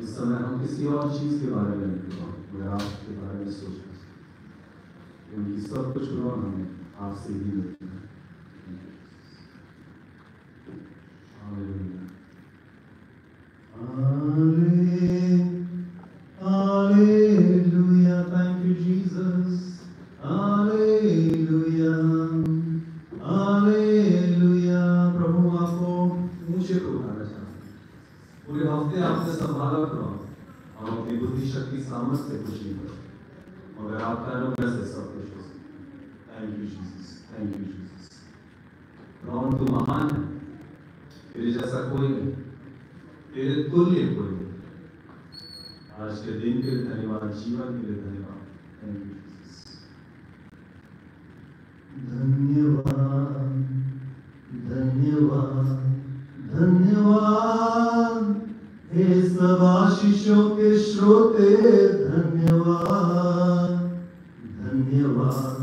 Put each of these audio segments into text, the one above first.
इस समय हम किसी और चीज के बारे में नहीं मगर आपके बारे में सोच रहे हैं, क्योंकि सब कुछ हमें आपसे ही मिलता है। Hallelujah, thank you Jesus. Hallelujah, Hallelujah. प्रभु आपको ऊंचे को उठाना चाहते हैं। पूरे हफ्ते आपने संभाला करो, हम अपनी बुद्धि शक्ति सामर्थ्य से कुछ नहीं करो, मगर आपका अनुग्रह से सब कुछ हो सकता है। Thank you Jesus, thank you Jesus. प्रभु तू महान है, तेरे जैसा कोई नहीं, तेरे तुल्य कोई नहीं। आज के दिन के लिए धन्यवाद, जीवन के लिए धन्यवाद। Thank you Jesus. धन्यवाद, धन्यवाद, धन्यवाद हे सब आशीषों के श्रोते। धन्यवाद, धन्यवाद,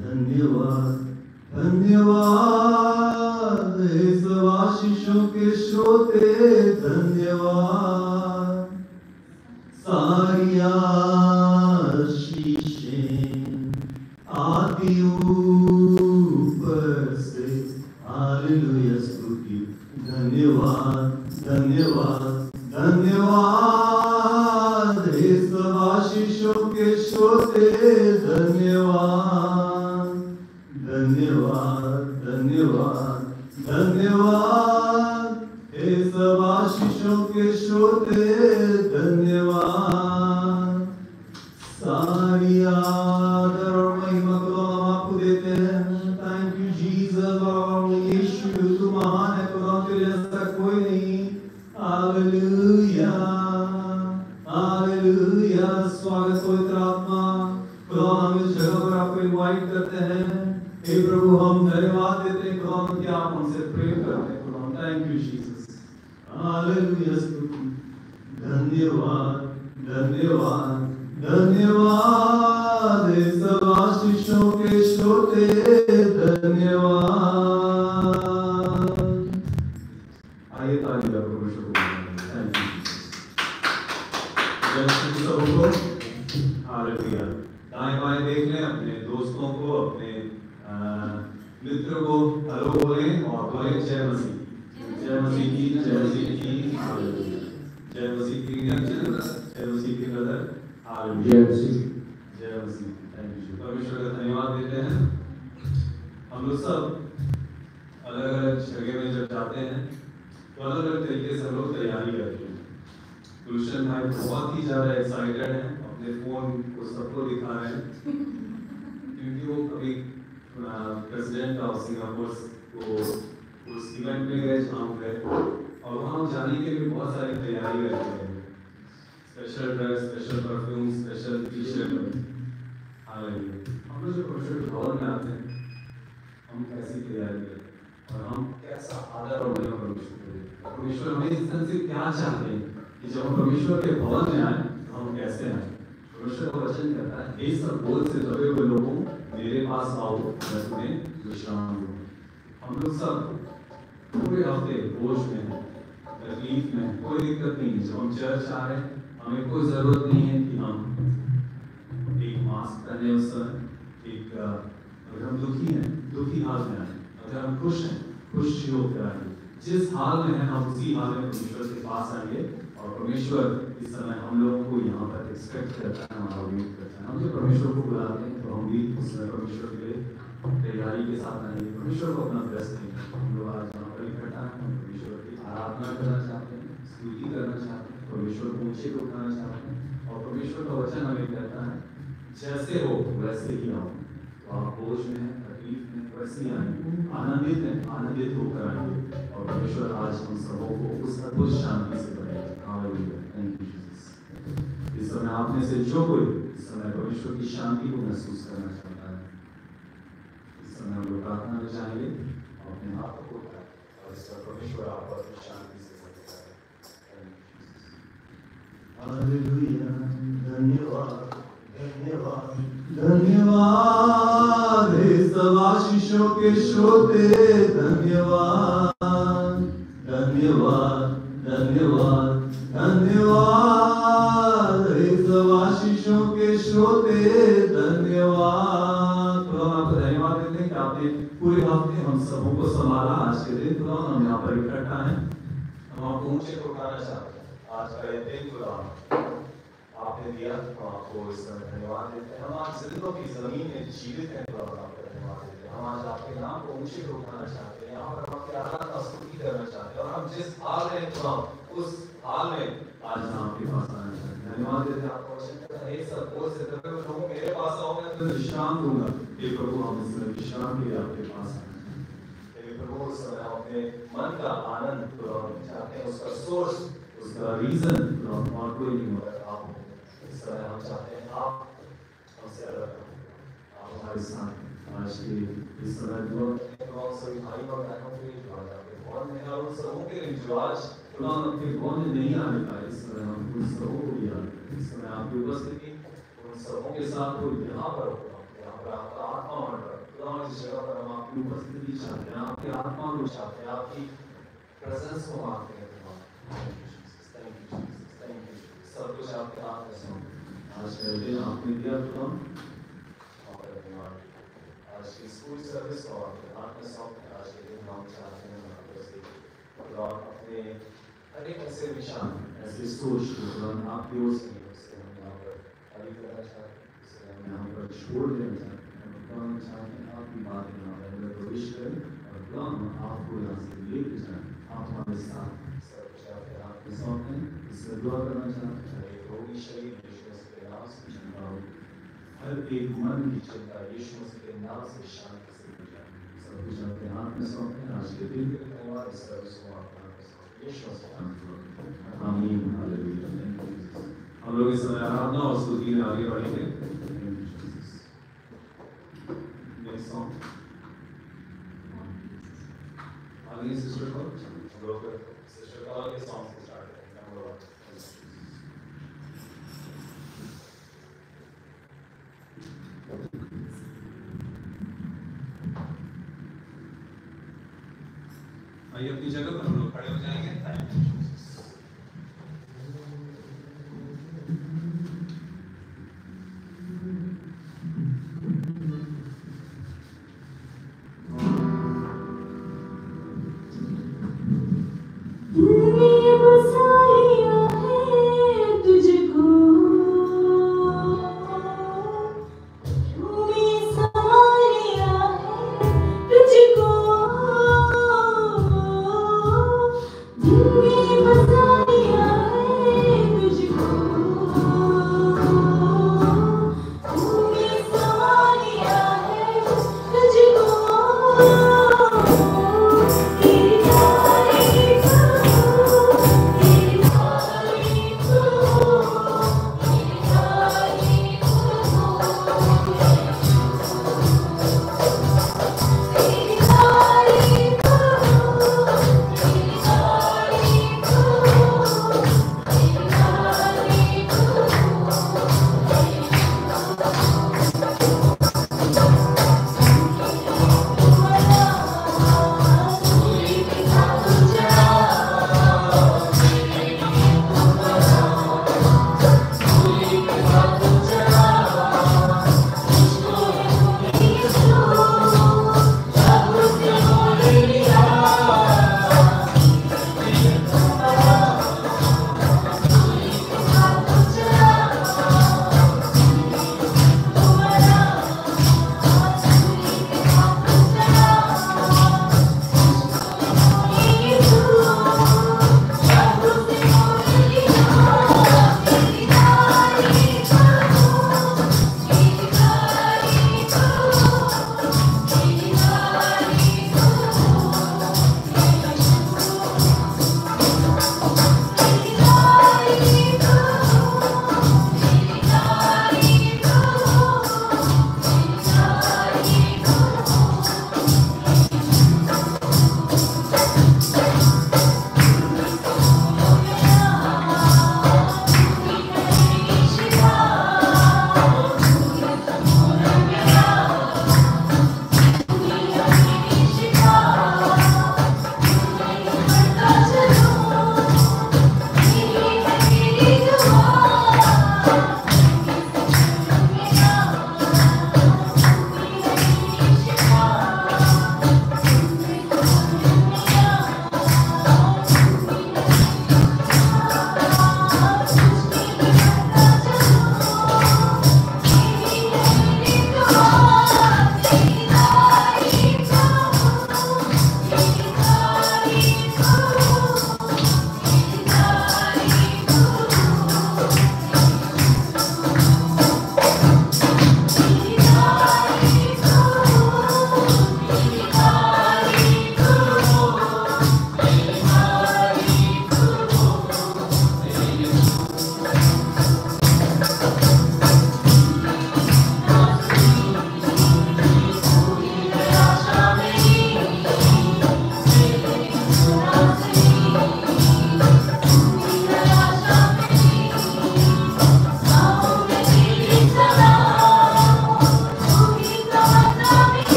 धन्यवाद, धन्यवाद हे सब आशीषों के श्रोते। धन्यवाद सारी आशीषें आती ऊपर से। हालेलुया स्तुति। धन्यवाद, धन्यवाद, धन्यवाद हे सब आशीषों के श्रोते। धन्यवाद, धन्यवाद, धन्यवाद, धन्यवाद हे सब आशीषों के श्रोते। धन्यवाद सारी आदर और महिमा को हम आपको देते हैं। Thank you Jesus. और यीशु तू महान है, खुदा तेरे जैसा कोई नहीं। Hallelujah, hallelujah. स्वागत पवित्र आत्मा। खुदा हम इस जगह पर आपको इनवाइट करते हैं। हे प्रभु हम धन्यवाद देते हैं खुदा कि आप हमसे प्रेम करते हैं। खुदा थैंक यू जीसस। हालेलुया स्तुति। धन्यवाद, धन्यवाद, धन्यवाद हे सब आशीषों के श्रोते। धन्यवाद। आइए ताली का परमेश्वर को थैंक यू जीसस। हालेलुया। दाएं बाएं देख लें, अपने दोस्तों को, अपने मित्र को हेलो बोलें और बोलें जय मसीह, जय मसीह की, जय मसीह की। हालेलुया। जय मसीह की, जय मसीह की ब्रदर। हालेलुया, जय मसीह, जय मसीह। Thank you. परमेश्वर का धन्यवाद देते हैं। हम लोग सब अलग अलग जगह में जब जाते हैं तो अलग अलग तरीके से हम लोग तैयारी करते हैं। गुलशन भाई बहुत ही ज्यादा एक्साइटेड हैं, अपने फोन को सबको दिखा रहे हैं क्योंकि वो अभी प्रेसिडेंट ऑफ सिंगापुर को उस इवेंट में गए जहाँ गए और वहाँ जाने के लिए बहुत सारी तैयारी करते हैं। Special dress, special perfume, special T shirt. Hallelujah. हम लोग जो परमेश्वर के भवन में आते हैं हम कैसी तैयारी करते हैं और हम कैसा आदर और महिमा परमेश्वर को देते हैं। परमेश्वर हमें इस तरह से क्या चाहते हैं कि जब हम परमेश्वर के भवन में आए तो हम कैसे आए। परमेश्वर का वचन कहता है हे सब बोझ से दबे हुए लोगों मेरे पास आओ, मैं तुम्हें विश्राम दूंगा। हम लोग सब पूरे हफ्ते बोझ में हैं, तकलीफ में, कोई दिक्कत नहीं है। जब हम चर्च आ रहे हैं हमें कोई जरूरत नहीं है कि हम एक मास्क पहने उस समय। अगर हम दुखी हैं, दुखी हाल में आए। अगर हम खुश हैं, खुश होकर आए। जिस हाल में हैं हम उसी हाल में परमेश्वर के पास आएंगे और परमेश्वर इस समय हम लोगों को यहाँ पर एक्सपेक्ट करता है, हमारा उम्मीद करता है। हम जो परमेश्वर को बुलाते हैं तो हम भी उस समय परमेश्वर के लिए तैयारी के साथ आएंगे। परमेश्वर को अपना बेस्ट देंगे। हम लोग आज यहाँ पर इकट्ठा हैं, परमेश्वर की आराधना करना चाहते हैं, स्तुति करना चाहते हैं, परमेश्वर को ऊंचे को उठाना चाहते हैं। और परमेश्वर का वचन हमें कहता है जैसे हो वैसे ही आओ। तो आप बोझ में हैं, तकलीफ में, वैसे ही आएंगे। आनंदित हैं, आनंदित होकर आएंगे और परमेश्वर आज हम सबों को उस अद्भुत शांति से भरेगा। हालेलुया। Thank you Jesus. इस समय आप में से जो कोई इस समय परमेश्वर की शांति को महसूस करना चाहता है, इस समय हम लोग प्रार्थना में जाएंगे और अपने हाथों को उठाएं और इस समय परमेश्वर आपको अपनी शांति से भरेगा। हालेलुया। धन्यवाद, धन्यवाद, धन्यवाद हे सब आशीषों के श्रोते। धन्यवाद, धन्यवाद, धन्यवाद, धन्यवाद सबों को संभाला आज के दिन खुदा, हम यहाँ पर इकट्ठा हैं, हम आपको ऊंचे को उठाना चाहते हैं। आज का ये दिन खुदा आपने दिया, हम आपको इस समय धन्यवाद देते हैं। हम आज जिंदों की जमीन में जीवित हैं खुदा, आपको धन्यवाद देते हैं। हम आज आपके नाम को ऊंचे को उठाना चाहते हैं, यहाँ पर हम आपकी आराधना स्तुति करना चाहते हैं, और हम जिस हाल में खुदा उस हाल में आज हम आपके पास आना चाहते हैं। धन्यवाद देते हैं आपको, सब ओर से लोग मेरे पास आओगे तो विश्राम दूंगा। हे प्रभु, हम इस समय विश्राम के लिए आपके पास आए हैं। हे प्रभु, उस समय हम अपने मन का आनंद चाहते हैं, उसका सोर्स, उसका रीजन और कोई नहीं होता, आप हो। इस समय हम चाहते हैं आप हमसे अलग रहो, आप हमारे साथ आज के इस समय दुआ सभी भाई और बहनों के लिए, जो आज आपके भवन में और उन सबों के लिए जो आज खुदा अपने भवन में नहीं आने पाए, इस समय हम उन सबों को भी याद करें। इस समय आपकी उपस्थिति उन सबों के साथ हो, यहाँ पर हो, यहाँ पर आपका आत्मा मंडल खुदा, इस जगह पर हम आपकी उपस्थिति चाहते हैं, आपके आत्मा को चाहते हैं, आपकी प्रेजेंस को मांगते हैं। सब कुछ आपके हाथ में सौंप, आज का दिन आपने दिया खुदा, और धन्यवाद। आज की स्कूल सर्विस को आपके हाथ में सौंप, आज के दिन हम चाहते हैं खुदा अपने हर एक ऐसे विचार, ऐसे सोच को आपकी ओर से हम यहाँ पर अभी करना चाहते हैं, इसे हम यहाँ पर छोड़ देना चाहते हैं। हम चाहते हैं आपकी बात यहाँ पर प्रवेश करें, और हम आपको यहाँ से लेकर जाएं, आप हमारे साथ सब कुछ आपके हाथ में सौंपें। इसमें दुआ करना चाहते हैं, एक रोगी शरीर यीशु मसीह के नाम से चंगा हो, हर एक मन की चिंता यीशु मसीह के नाम से शांति से हो जाए। सब कुछ आपके हाथ में सौंपें। आज के दिन के धन्यवाद, इस सर्विस को आपके हाथ में सौंपें, यीशु मसीह के नाम से आमीन, हालेलुया। हम लोग इस समय आराधना और स्तुति में आगे बढ़ेंगे। नेक्स्ट सॉन्ग आगे सिस्टर को हम लोग सिस्टर का आगे सॉन्ग से स्टार्ट करेंगे। नंबर 1 आइए अपनी जगह पर हम लोग खड़े हो जाएंगे।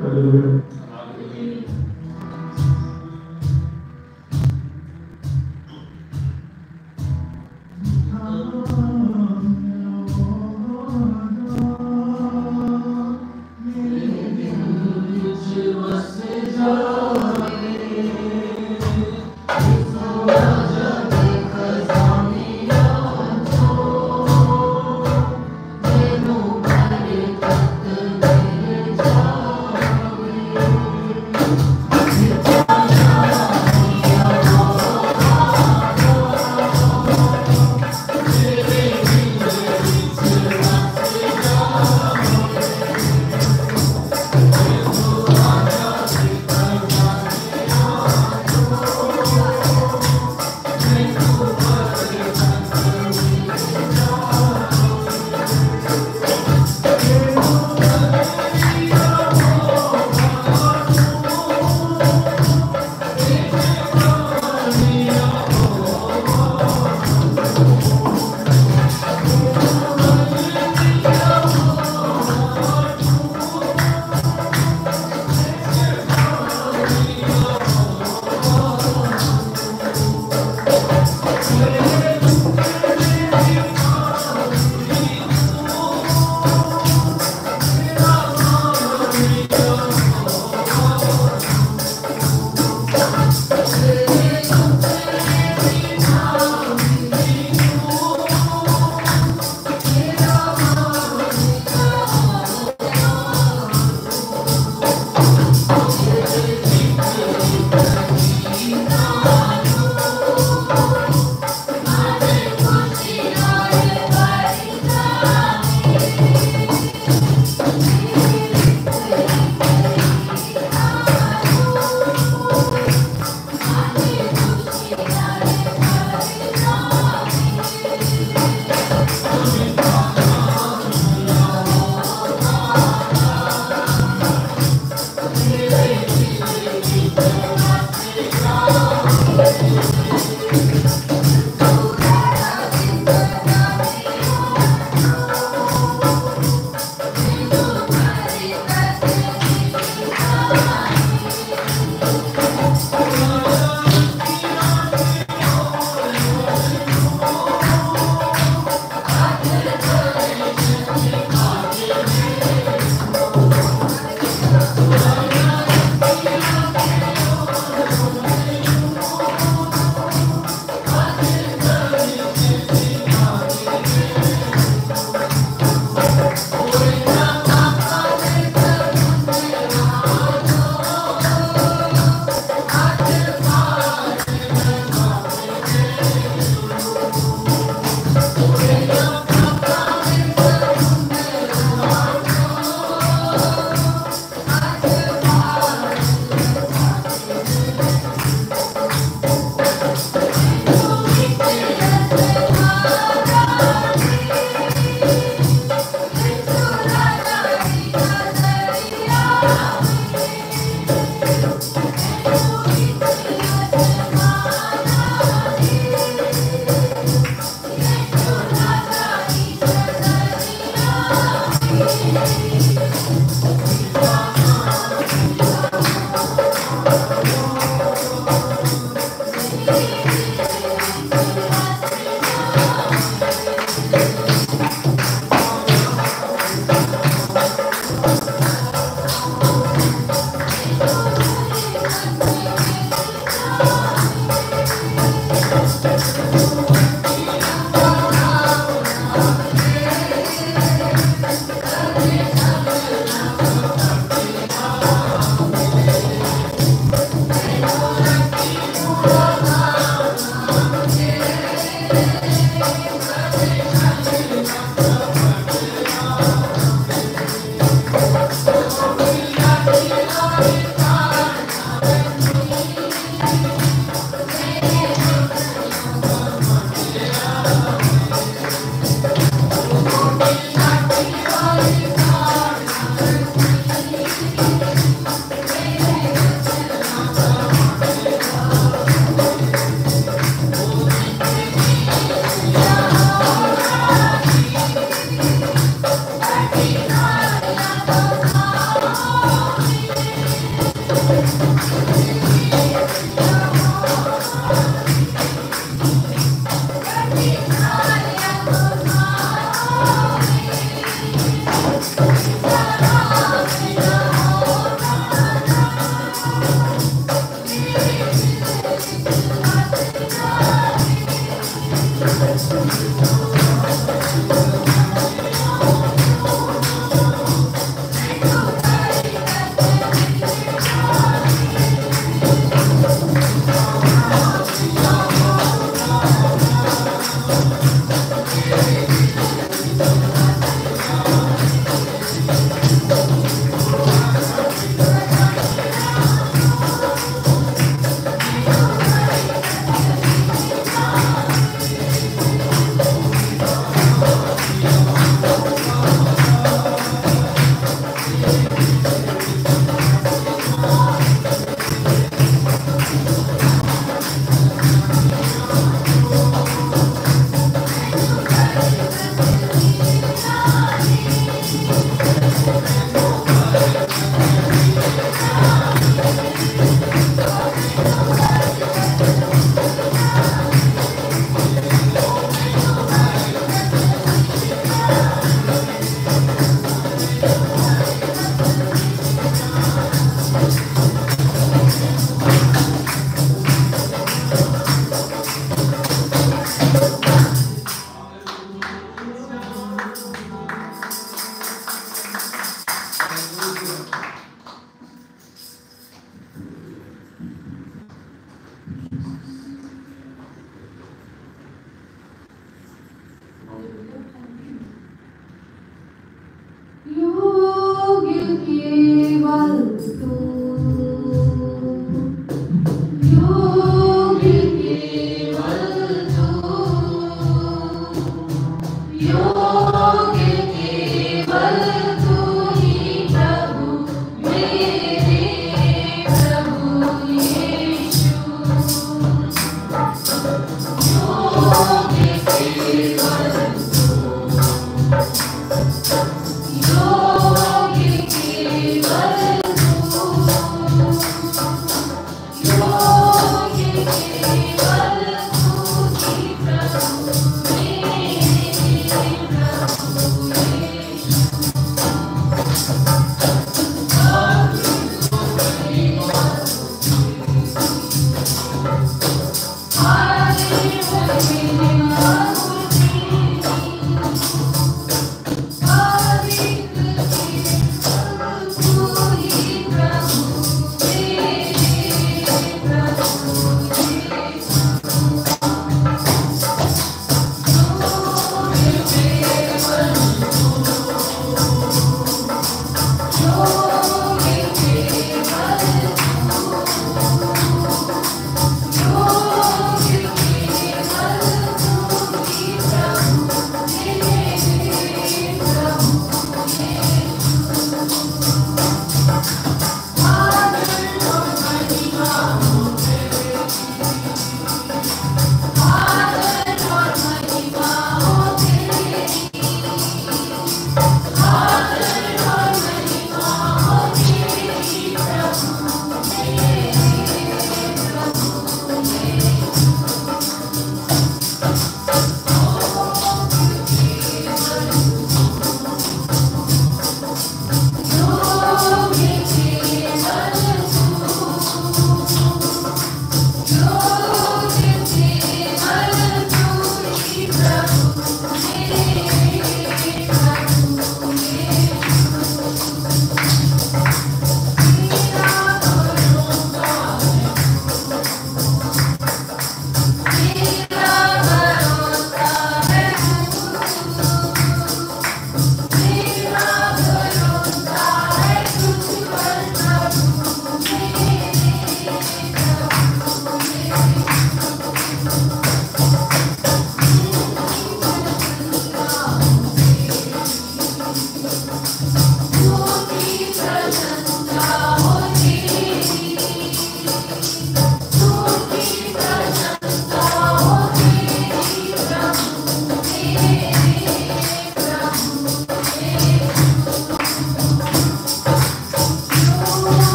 Thank you.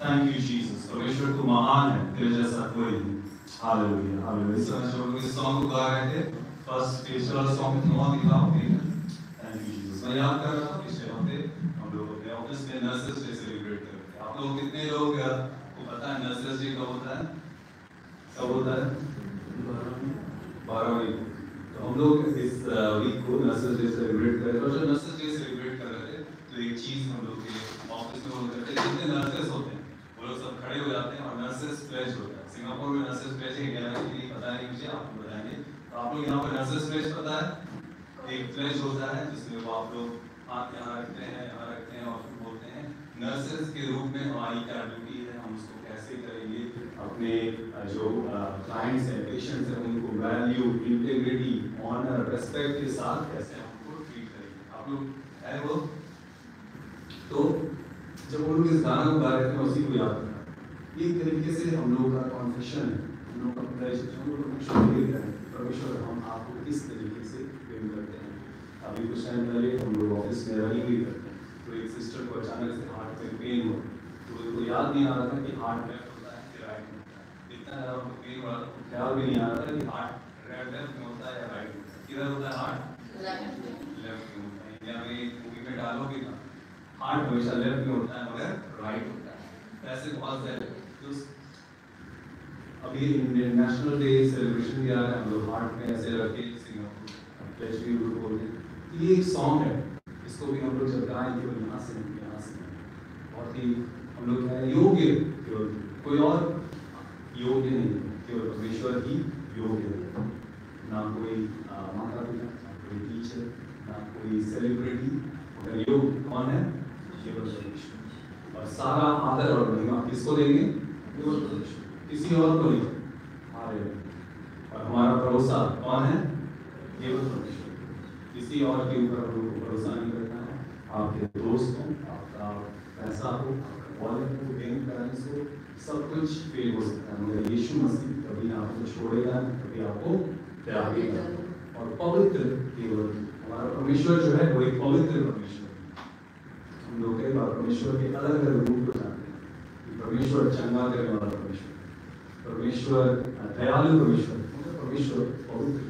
Thank you, Jesus. परमेश्वर तू महान है, तेरे जैसा कोई नहीं। Hallelujah, hallelujah. इस समय हम लोग इस सॉन्ग को गा रहे थे। फर्स्ट स्पेशल वाला सॉन्ग में नॉन दिखाओ, ठीक है? Thank you, Jesus। मैं याद कर रहा था पिछले हफ्ते हम लोग अपने ऑफिस में नर्सेस डे सेलिब्रेट कर रहे थे। आप लोग कितने लोग को पता है नर्सेस डे कब होता है? कब होता है? 12वीं को। तो हम लोग इस वीक को नर्सेस डे सेलिब्रेट कर रहे थे। और जब नर्सेस डे सेलिब्रेट कर रहे थे तो एक चीज हम लोग के ऑफिस में बोल रहे थे, जितने नर्सेस होते हैं वो लोग सब खड़े हो जाते हैं और नर्सेस प्लेज होता है। सिंगापुर में नर्सेस प्लेज है, इंडिया में नहीं पता है मुझे, आपको बताएंगे। तो आप लोग यहाँ पर नर्सेस प्लेज पता है? एक प्लेज होता है जिसमें वो आप लोग हाथ यहाँ रखते हैं और फिर बोलते हैं नर्सेस के रूप में हमारी क्या ड्यूटी है, हम उसको कैसे करेंगे, अपने जो क्लाइंट्स हैं, पेशेंट्स हैं, उनको वैल्यू, इंटीग्रिटी, ऑनर, रेस्पेक्ट के साथ कैसे हमको ट्रीट करेंगे। आप लोग है वो तो जब वो लोग इस गाना को गा रहे थे, मैं उसी को याद रखा। एक तरीके से हम लोग का कॉन्फेशन है, हम लोग का प्लेज, हम लोग परमेश्वर को देख रहे हैं, परमेश्वर हम आपको किस तरीके से प्रेम करते हैं। अभी कुछ टाइम पहले हम लोग ऑफिस में रनिंग भी करते हैं, तो एक सिस्टर को अचानक से हार्ट में पेन हुआ, तो उनको याद नहीं आ रहा था कि हार्ट लेफ्ट होता है कि राइट होता है। इतना ज़्यादा उनको पेन हो रहा था, ख्याल भी नहीं आ रहा था कि हार्ट लेफ्ट में होता है या राइट होता है। किधर होता है? हार्ट लेफ्ट में होता है। इंडिया में एक मूवी में डालोगे ना, हार्ट हमेशा लेफ्ट में होता है मगर राइट होता है। ऐसे बहुत सारे अभी इंटरनेशनल डे सेलिब्रेशन भी आ रहा है, हम लोग हार्ट में ऐसे रख के सिंगापुर प्लेज भी बोलते हैं। ये एक सॉन्ग है, इसको भी हम लोग जब गाएं केवल यहाँ से बहुत ही हम लोग क्या है, योग्य, केवल कोई और योग्य नहीं, केवल परमेश्वर ही योग्य है। ना कोई माता पिता, ना कोई टीचर, ना कोई सेलिब्रिटी, मगर योग्य कौन है? केवल परमेश्वर। और सारा आदर और महिमा किसको देंगे? केवल परमेश्वर, किसी और को नहीं। और हमारा भरोसा कौन है? केवल परमेश्वर। किसी और के ऊपर हम लोग को भरोसा नहीं करना है। आपके दोस्त हो, आपका पैसा हो, आपका वॉलेट हो, बैंक बैलेंस हो, सब कुछ फेल हो सकता है, मगर यीशु मसीह कभी आपको छोड़ेगा, कभी आपको त्यागेगा। और पवित्र केवल हमारा परमेश्वर जो है वो एक पवित्र परमेश्वर। हम लोग कई बार परमेश्वर के अलग अलग रूप को जानते हैं कि परमेश्वर चंगा करने वाला परमेश्वर, परमेश्वर दयालु परमेश्वर, परमेश्वर पवित्र,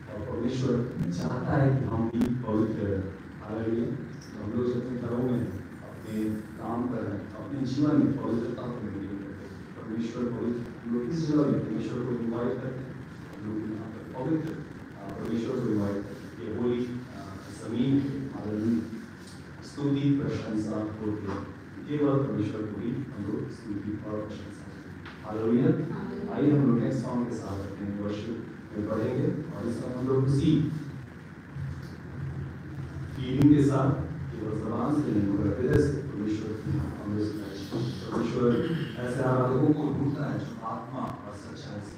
और परमेश्वर चाहता है कि हम भी पवित्र रहें। हालेलुया। हम लोग अपने घरों में अपने काम कर रहे हैं, अपने जीवन में पवित्रता को मेंटेन करते हैं। परमेश्वर पवित्र, हम लोग इस जगह में परमेश्वर को इन्वाइट करते हैं, हम लोग यहाँ पर पवित्र परमेश्वर को इन्वाइट करते हैं। ये होली ज़मीन है, हालेलुया। स्तुति प्रशंसा होती है केवल परमेश्वर को ही, हम लोग स्तुति और प्रशंसा। हालेलुया। आइए हम लोग नेक्स्ट सॉन्ग के साथ अपने वर्शिप में पढ़ेंगे, और इसमें हम लोग उसी फीलिंग के साथ केवल ज़बान से नहीं मगर हृदय से परमेश्वर की हम लोग परमेश्वर ऐसे आराधकों को ढूंढता है जो आत्मा और सच्चाई से।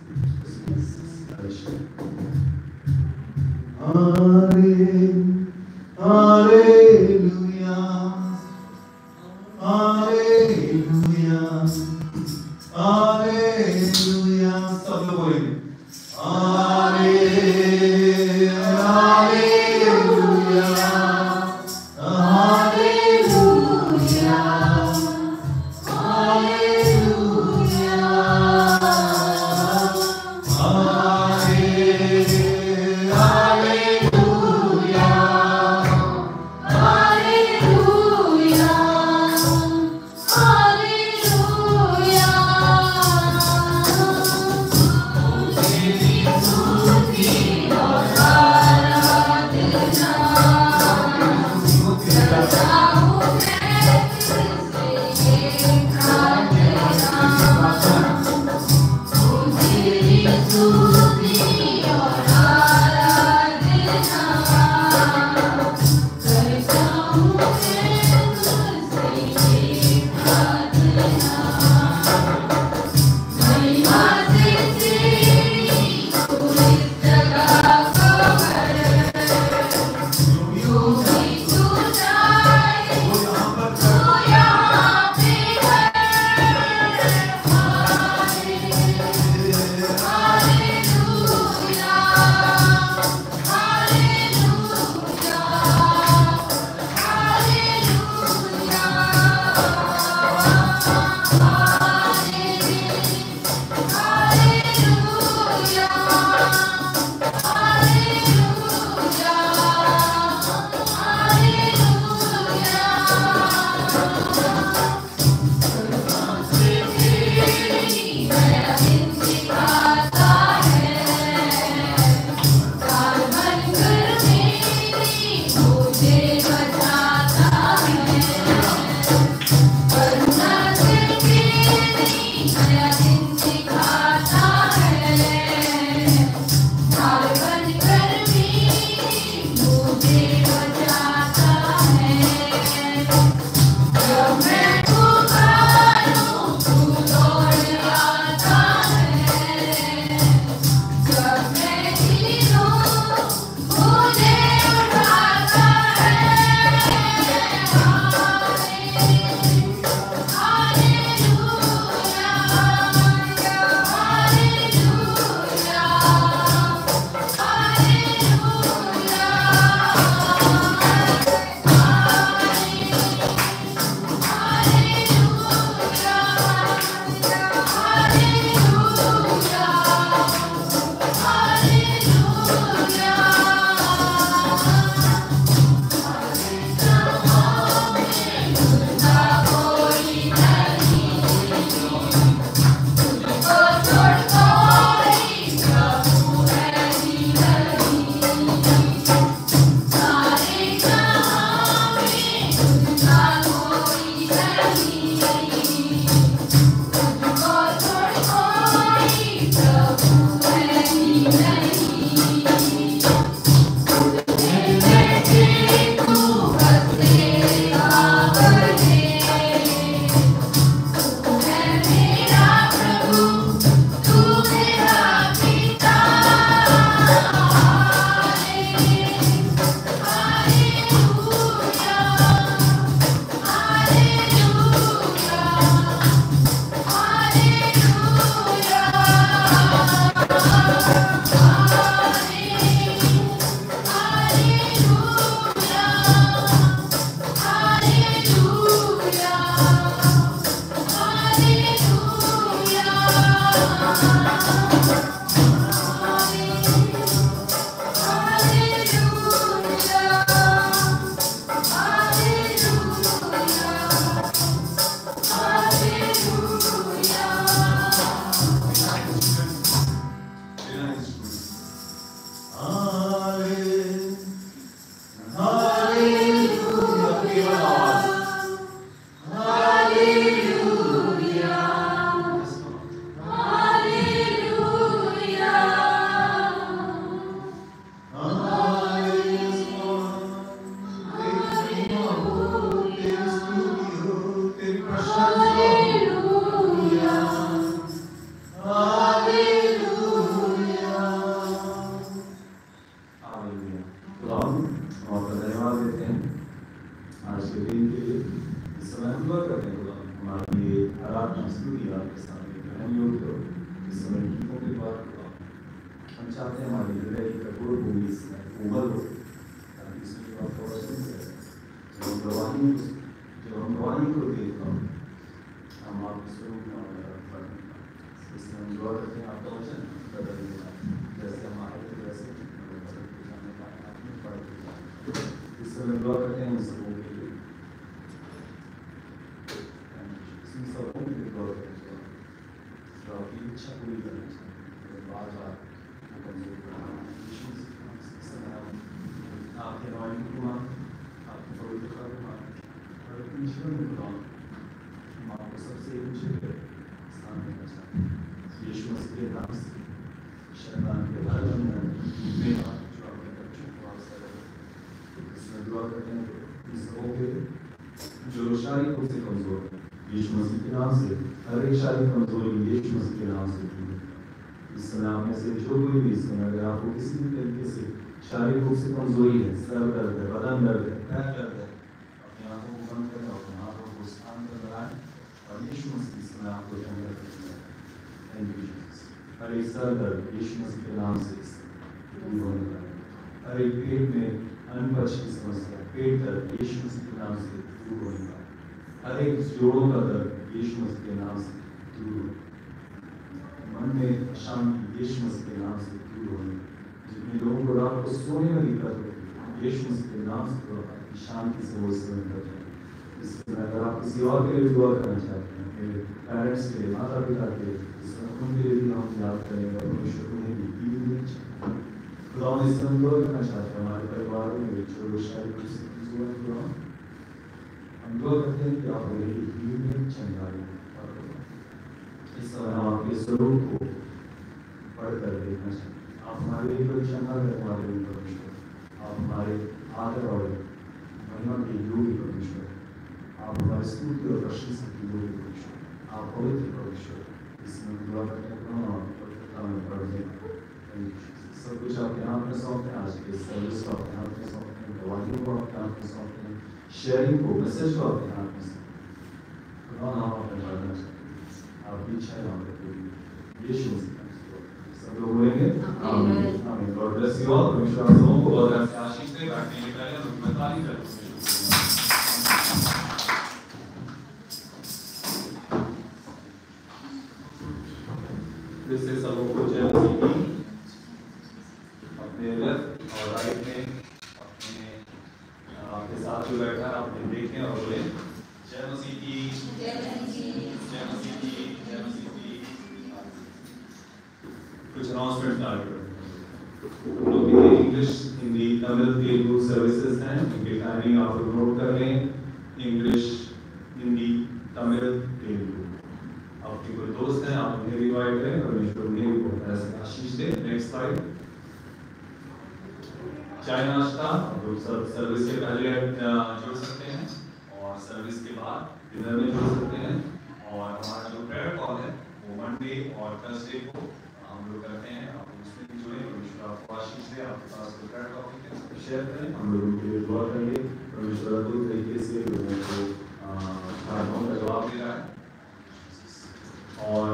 Hallelujah, hallelujah, hallelujah. सब लोग बोलेंगे हालेलुया, हालेलुया, दुआ करते हैं हमारे लिए आराधना स्तुति आपके सामने ग्रहण योग करो इस समय गीतों के बाद हम चाहते हैं हमारी हृदय की कठोर भूमि इसमें कोमल हो ताकि इसमें आप थोड़ा सुन सकें जब हम प्रवाही को देखता हूँ हम आपके स्वरूप में इसमें हम दुआ करते हैं आपका वचन बदल देगा जैसे हम आए थे वैसे इस समय दुआ करते हैं उन सबों के लिए इसमें सबों के लिए दुआ करते हैं जो आपकी इच्छा पूरी करना चाहिए बार बार आपके वाणी को आपके पवित्रता को और अपने जीवन में हम आपको सबसे ऊंचे स्थान देना चाहते हैं यीशु मसीह के नाम से शैतान के बारे में जो आपके बच्चों को आप इसमें दुआ करते हैं इस होके जो शारीरिक रूप से कमजोर है यीशु मसीह के नाम से हर एक शारीरिक कमजोरी यीशु मसीह के नाम से इस समय आप में से जो कोई भी इस समय अगर आपको किसी भी तरीके से शारीरिक रूप से कमजोरी है सर दर्द है बदन दर्द है पैर दर्द है अपनी आंखों को बंद करें अपने हाथों को स्थान पर लगाएं और यीशु मसीह इस समय आपको चंगा करेंगे हर एक सर दर्द यीशु मसीह के नाम से दूर होने लगा हर एक पेट में अनपच की समस्या पेट दर्द यीशु मसीह के नाम से दूर होने लगा हर एक जोड़ों का दर्द यीशु मसीह के नाम से दूर होने मन में शांति यीशु मसीह के नाम से दूर होने जितने लोगों को रात को सोने में दिक्कत होती यीशु मसीह के नाम से आपकी शांति से वो समय कर जाए इसमें अगर आप किसी और के लिए दुआ करना चाहते हैं मेरे पेरेंट्स के लिए माता पिता के लिए उनके लिए भी हम याद करेंगे और परमेश्वर उन्हें भी खुदा ने इस समय दुआ करना चाहते हैं हमारे परिवार में जो शायद हम दुआ करते हैं कि आप उन्हें चंगाई इस समय हम आपके स्वरूप को पढ़कर देखना चाहिए आप हमारे लिए कोई क्षमा है हमारे लिए परमेश्वर आप हमारे आदर और महिमा के योग्य परमेश्वर आप हमारे स्तुति और प्रशंसा के योग्य परमेश्वर आप पवित्र परमेश्वर इसमें दुआ करते हैं पवित्रता में पढ़ दें सब कुछ आपके हाथ में सौंपते हैं आज के सर्विस को आपके हाथ में सौंपते हैं गवाहियों को आपके हाथ में सौंपते हैं शेयरिंग को मैसेज को आपके हाथ में सौंपते हैं आप अपने प्रार्थना चाहिए आपकी इच्छा है आपको यीशु मसीह सब लोग बोलेंगे आमीन आमीन गॉड ब्लेस यू ऑल परमेश्वर आप सबों को बहुत अच्छी आशीष दे बैठने के पहले हम तारीफ करते हैं फिर से सबों को जय मसीह की अपने लेफ्ट और राइट में अपने आपके साथ जो बैठा है आप देखें और बोले जय मसीह की जय मसीह की कुछ अनाउंसमेंट हम लोग के इंग्लिश हिंदी तमिल तेलुगु सर्विसेज हैं उनके टाइमिंग आप लोग नोट कर लें इंग्लिश हिंदी तमिल तेलुगु आपके कोई दोस्त हैं आप उन्हें भी इनवाइट करें परमेश्वर उन्हें भी बहुत ऐसे आशीष दे नेक्स्ट स्लाइड चाय नाश्ता आप लोग सब सर्विस के पहले जुड़ सकते हैं और सर्विस के बाद डिनर में जुड़ सकते हैं और हमारा जो प्रेयर कॉल है वो मंडे और थर्सडे को हम लोग करते हैं आप उसमें भी जुड़े परमेश्वर आपको आशीष दे आपके पास कोई प्रेयर टॉपिक है तो शेयर करें हम लोगों के लिए दुआ करेंगे परमेश्वर दो तरीके से लोगों को प्रार्थनाओं का जवाब दे रहा है और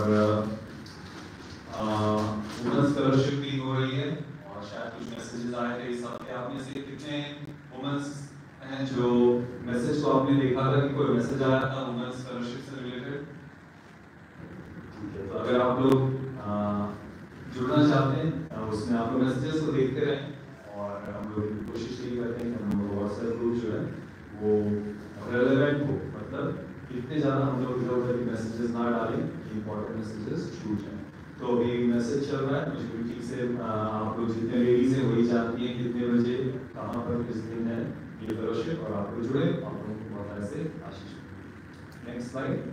वुमेन्स फेलोशिप भी हो रही है और शायद कुछ मैसेजेस आए थे इस हफ्ते आप में से कितने वुमेन्स हैं जो मैसेज को आपने देखा था कि कोई मैसेज आया था वुमेन्स फेलोशिप से रिलेटेड ठीक है तो अगर आप लोग जुड़ना चाहते हैं उसमें आप लोग मैसेजेस को देखते रहें और हम लोग कोशिश यही करते हैं कि हम लोग व्हाट्सएप ग्रुप जो है वो रेलेवेंट हो मतलब इतने ज़्यादा हम लोग इधर उधर मैसेजेस ना डालें कि इंपॉर्टेंट मैसेजेस छूट जाएं तो अभी मैसेज चल रहा है मुझे ठीक से आप लोग जितने लेडीज हैं वही जानती हैं कितने बजे कहाँ पर किस दिन है ये फेलोशिप और आप लोग जुड़े आप लोगों को बहुत ऐसे आशीष नेक्स्ट स्लाइड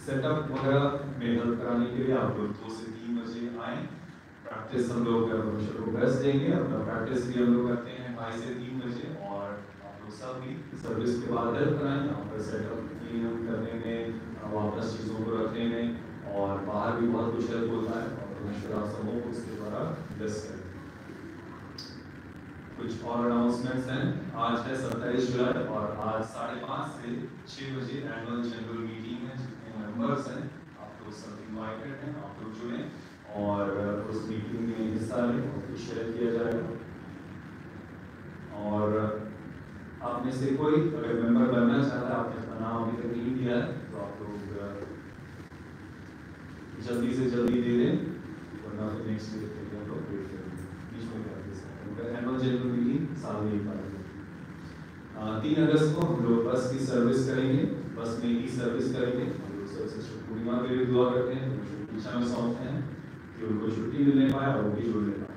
सेटअप वगैरह में हेल्प कराने के लिए आप लोग 2 से 3 बजे आएँ प्रैक्टिस हम लोग परमेश्वर को बेस्ट देंगे अपना प्रैक्टिस भी हम लोग करते हैं 2 से 3 बजे और आप लोग सब भी सर्विस के बाद हेल्प कराएं यहाँ पर सेटअप क्लीन करने में वापस चीज़ों को रखने में और बाहर भी बहुत कुछ हेल्प होता है और परमेश्वर आप सबों को इसके द्वारा ब्लेस करें कुछ और अनाउंसमेंट्स हैं आज है 27 जुलाई और आज 5:30 से 6 बजे एनुअल जनरल मीटिंग है, जितने मेंबर्स हैं आप लोग सब इनवाइटेड हैं, आप लोग जुड़े और उस मीटिंग में हिस्सा लें और कुछ शेयर किया जाएगा। और आप में से कोई अगर मेंबर बनना चाहता है, आपने अपना नाम अभी तक नहीं दिया है, तो आप लोग जल्दी से जल्दी दे दें, वरना फिर नेक्स्ट वीक के लिए हम लोग वेट करेंगे। बीच में कर दे सकते हैं एनुअल जनरल मीटिंग साल में एक बार। 3 अगस्त को हम लोग बस की सर्विस करेंगे, बस में ही सर्विस करेंगे। हम लोग सबसे पूर्णिमा के लिए दुआ करते हैं, पीछा में सौंपते हैं कि उनको छुट्टी मिलने पाए और वो भी जुड़ने पाए।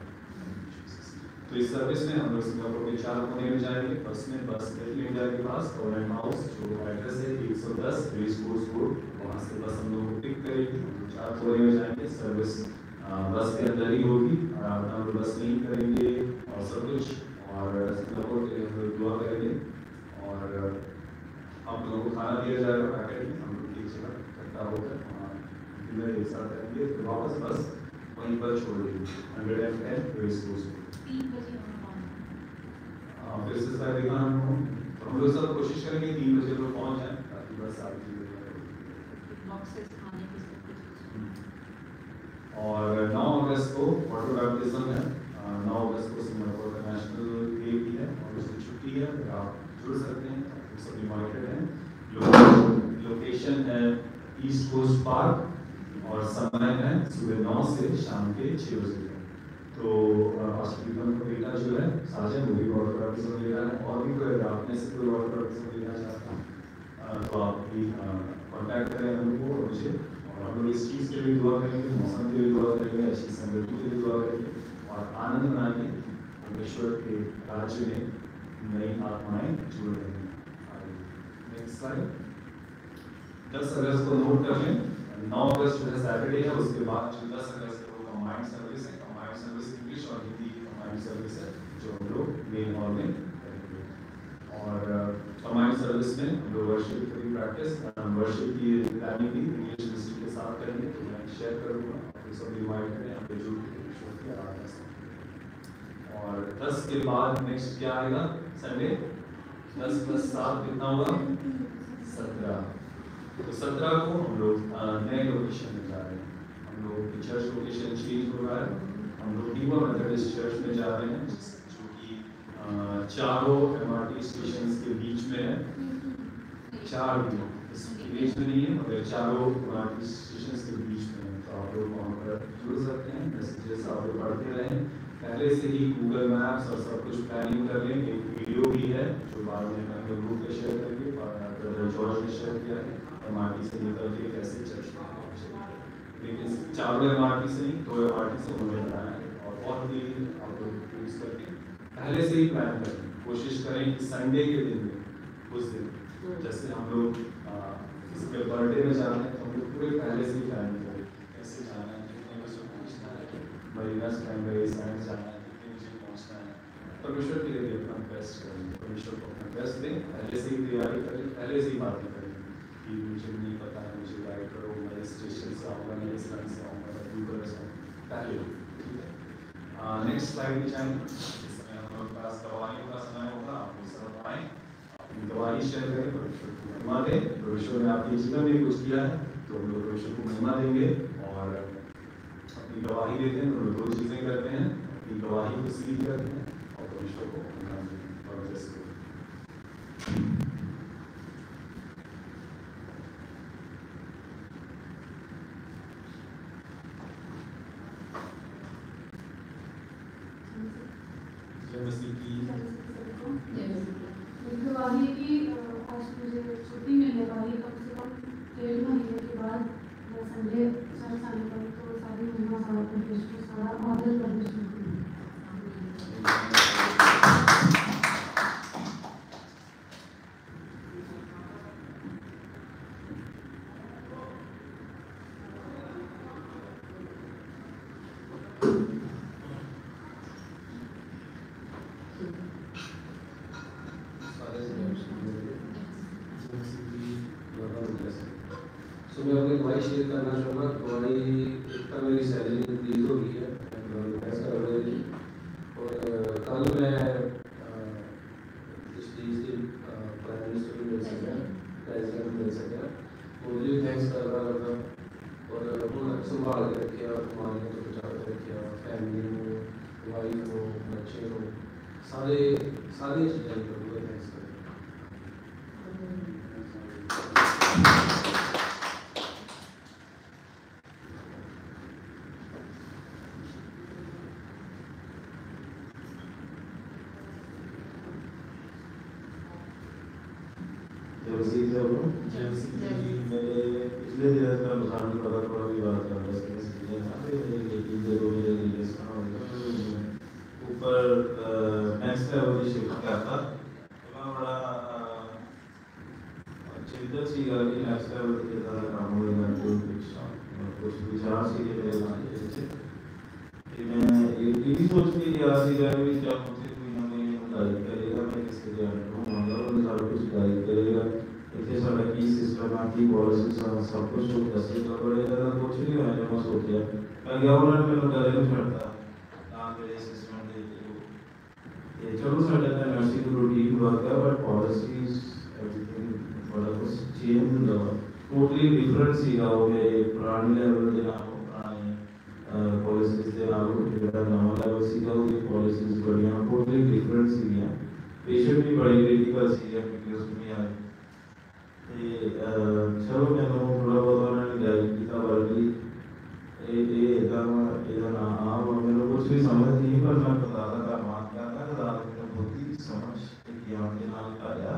तो इस सर्विस में हम लोग सिंगापुर के 4 कोने में जाएंगे, बस में बस इंडिया के पास गवर्नमेंट हाउस जो एड्रेस है 110 रेस कोर्स रोड, वहाँ से बस हम लोग को पिक करेगी। 4 कोने में जाएंगे, सर्विस बस के अंदर ही होगी और आप लोग बस में ही करेंगे और सब कुछ, और सिंगापुर के लिए हम लोग दुआ करेंगे और आप लोगों को खाना दिया जाएगा पैकेट में। हम लोग एक जगह इकट्ठा होकर डिनर एक साथ करेंगे, फिर वापस बस वहीं पर छोड़ देंगे 110 रेस कोर्स। 3 बजे फिर से शायद देखा हम लोग सब कोशिश करेंगे 3 बजे लोग पहुंच जाए ताकि बस आगे बॉक्सेस खाने के सब कुछ। और 9 अगस्त को वाटर बैप्टिज्म है। 9 अगस्त को सिंगापुर का नेशनल डे भी है और उसकी छुट्टी है, अगर आप जुड़ सकते हैं तो सब इनवाइटेड हैं। लोकेशन है ईस्ट कोस्ट पार्क और समय है सुबह 9 से शाम के 6 बजे। तो हॉस्पिटल का बेटा जो है साजन, वो भी वाटर बैप्टिज्म ले रहा है, और भी कोई आप में से कोई वाटर बैप्टिज्म लेना चाहता है तो आप भी कॉन्टैक्ट करें हम लोग को और मुझे, और हम लोग इस चीज़ के लिए दुआ करेंगे, मौसम के लिए दुआ करेंगे, अच्छी समृद्धि के लिए दुआ करेंगे और आनंद मनाएंगे। परमेश्वर के राज्य में नई आत्माएं जुड़ रही हैं। Next slide. 10 अगस्त को नोट कर लें, 9 अगस्त जो है सैटरडे है, उसके बाद जो 10 अगस्त को कंबाइंड सर्विस है, कंबाइंड सर्विस इंग्लिश और हिंदी की कंबाइंड सर्विस है जो हम लोग मेन हॉल में करेंगे। और कंबाइंड सर्विस में हम लोग वर्शिप की प्रैक्टिस, वर्शिप की प्लानिंग भी इंग्लिश मिनिस्ट्री के साथ करेंगे, तो मैं शेयर करूँगा, आप सब इनवाइट करें, आप जुड़ के ईश्वर की आराधना करें। और 10 के बाद नेक्स्ट क्या आएगा? संडे। 10 + 7 कितना होगा? 17। तो 17 को हम लोग नए लोकेशन में जा रहे हैं। हम लोग की चर्च लोकेशन चेंज हो रहा है, हम लोग टीवा मेथोडिस्ट चर्च में जा रहे हैं जो कि चारों MRT स्टेशन के बीच में है। 4 भी इसके बीच में नहीं है, मगर चारों MRT स्टेशन के बीच में है। तो आप लोग वहाँ पर जुड़ सकते हैं, मैसेजेस आप लोग पढ़ते रहें। पहले से ही गूगल मैप्स और सब कुछ प्लानिंग कर लें। एक वीडियो भी है जो बाद में हम लोग ग्रुप पे शेयर करेंगे, ब्रदर जॉर्ज ने शेयर किया है MRT से निकल के कैसे चर्च में पहुंचे। लेकिन 4 MRT से नहीं, 2 MRT से उन्होंने बनाया है और बहुत ही आप लोग यूज करके पहले से ही प्लान करें। कोशिश करें कि संडे के दिन में उस दिन जैसे हम लोग किसी के बर्थडे में जाना है तो हम लोग पूरे पहले से ही प्लान करें, कैसे जाना है, कितने बजे पहुँचना है, मरीना स्टैंड जाना है, कितने बजे पहुँचना है। परमेश्वर के लिए अपना बेस्ट करें, परमेश्वर को अपना बेस्ट दें, पहले से ही तैयारी करें, पहले से ही बातें करें कि मुझे नहीं पता है, मुझे गाइड करो, मैं इस स्टेशन से आऊँगा, मैं इस लाइन से आऊँगा, मैं ब्लू कलर से आऊँगा, पहले। ठीक है, नेक्स्ट स्लाइड भी जाएंगे। इस समय हम लोग पास गवाहियों का समय होगा, आप लोग सब आएँ, अपनी गवाही शेयर करें, परमेश्वर को महिमा दें। परमेश्वर ने आपके जीवन में कुछ किया है तो हम लोग परमेश्वर को महिमा देंगे और अपनी गवाही देते हैं। तो 2 चीज़ें करते हैं, अपनी गवाही को सील करते हैं और परमेश्वर को महिमा देते हैं। और जैसे गवाही की आज मुझे छुट्टी मिलने वाली, कम से कम 1.5 महीने के बाद मैं संडे चर्च आने वाली, तो सारी महिमा सारा परमेश्वर, सारा आदर परमेश्वर को। मैं अपनी गवाही शेयर करना चाहूँगा। गवाही इतना मेरी सैलरी इंक्रीज हो गई है और कल मैं पिछली प्राइम मिनिस्टर की सके। तो मुझे थैंक्स करता और उन्होंने संभाल के रखे और हमारे को बचा के रखे, फैमिली को, वाइफ को, बच्चे को, सारी चीज़ें को थैंक्स करता। मेरे पिछले दिनों का नुकसान भी पता थोड़ा भी बात कर रहा है ऊपर नेक्स्ट लेवल शिफ्ट किया था तो बड़ा चिंता सी गल कि नेक्स्ट लेवल के ज़्यादा काम होगा तो कुछ विचार सी के मेरे मन में मैं ये भी सोच के गया सी कि क्या मुझे कोई ना कोई गाइड करेगा, मैं किसके लिए आऊँगा और सारा कुछ गाइड करेगा। इतने सारा की सिस्टम आती पॉलिसी सब कुछ जो दस का पड़ेगा ना कुछ नहीं है जो मैं सोच लिया मैं गया उन्होंने मेरे गले में छड़ता ना मेरे सिस्टम दे ये चलो साढ़े का नर्सिंग रूटीन वर्क है बट पॉलिसीज एवरीथिंग बड़ा कुछ चेंज हुआ टोटली डिफरेंट सी का हो गया पुराने लेवल के ना हो पुराने पॉलिसीज के ना हो जो नवा लेवल सी का हो गया पॉलिसीज बढ़िया टोटली डिफरेंट सी है पेशेंट भी बड़ी क्रिटिकल सी है क्योंकि उसमें यार चलो मैं थोड़ा बहुत उन्होंने गाइड किया वर्ली इधर आम मेरे कुछ भी समझ नहीं पर मैं बताता था बात करता था मेरा बुद्धि समझ ज्ञान के नाम आया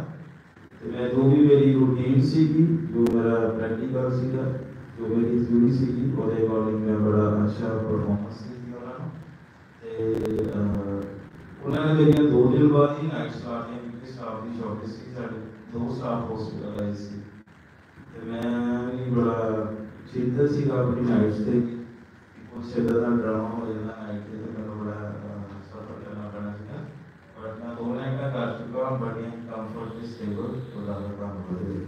तो मैं जो भी मेरी रूटीन सीखी जो मेरा प्रैक्टिकल सीखा जो मेरी थ्योरी सीखी और अकॉर्डिंग मैं बड़ा अच्छा परफॉर्मेंस सीखी उन्होंने मेरी 2 दिन बाद ही नाइट स्टार्ट है क्योंकि स्टाफ की शॉर्टेज थी साढ़े 2 स्टाफ हॉस्पिटलाइज थी तो मैं बड़ा चिंता सी अपनी नाइट से कुछ ज़्यादा ड्रामा हो जाता नाइट से तो मेरा बड़ा सफ़र करना पड़ा था बट मैं 2 नाइट का कर चुका हूँ बढ़िया कंफर्टली स्टेबल तो ज़्यादा काम हो रही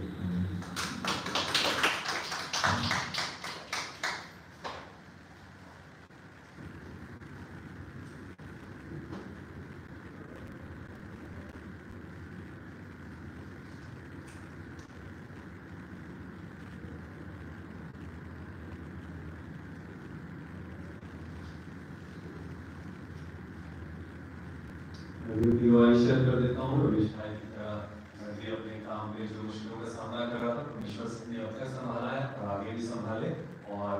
शेयर कर देता हूँ रमेश भाई की तरह मैं भी अपने काम पे जो मुश्किलों का सामना कर रहा था परमेश्वर ने अब तक संभाला है और आगे भी संभाले और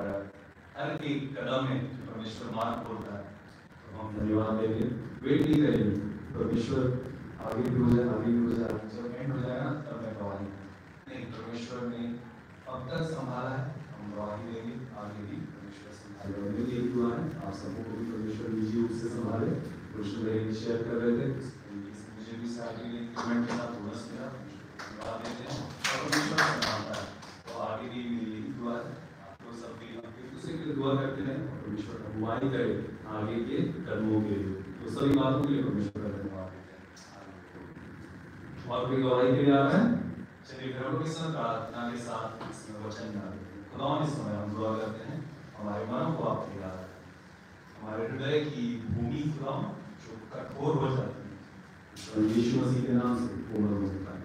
हर एक कदम में जो परमेश्वर मार्ग खोलता है तो हम धन्यवाद देंगे वेट नहीं करेंगे परमेश्वर आगे भी हो जाए जब एंड हो जाएगा तब मैं गवाही नहीं परमेश्वर ने अब तक संभाला है हम गवाही देंगे आगे भी परमेश्वर संभाले मेरी एक दुआ है आप सबको भी परमेश्वर निजी रूप से संभाले परमेश्वर शेयर कर रहे थे मुझे भी सारी इंक्रीमेंट के साथ बोनस मिला धन्यवाद देते हैं और परमेश्वर संभालता है तो आगे भी मेरी यही दुआ है आप लोग सब भी एक दूसरे के लिए दुआ करते रहें और परमेश्वर अगुवाई करे आगे के कदमों के लिए तो सभी बातों के लिए परमेश्वर का धन्यवाद देते हैं और कोई गवाही के लिए आ रहा है चलिए घरों के साथ प्रार्थना के साथ इसमें वचन डालते हैं खुदा इस समय हम दुआ करते हैं हमारे मनों को आप तैयार हमारे हृदय की भूमि खुदा जो कठोर हो जाती है यीशु मसीह के नाम से पूर्ण होता है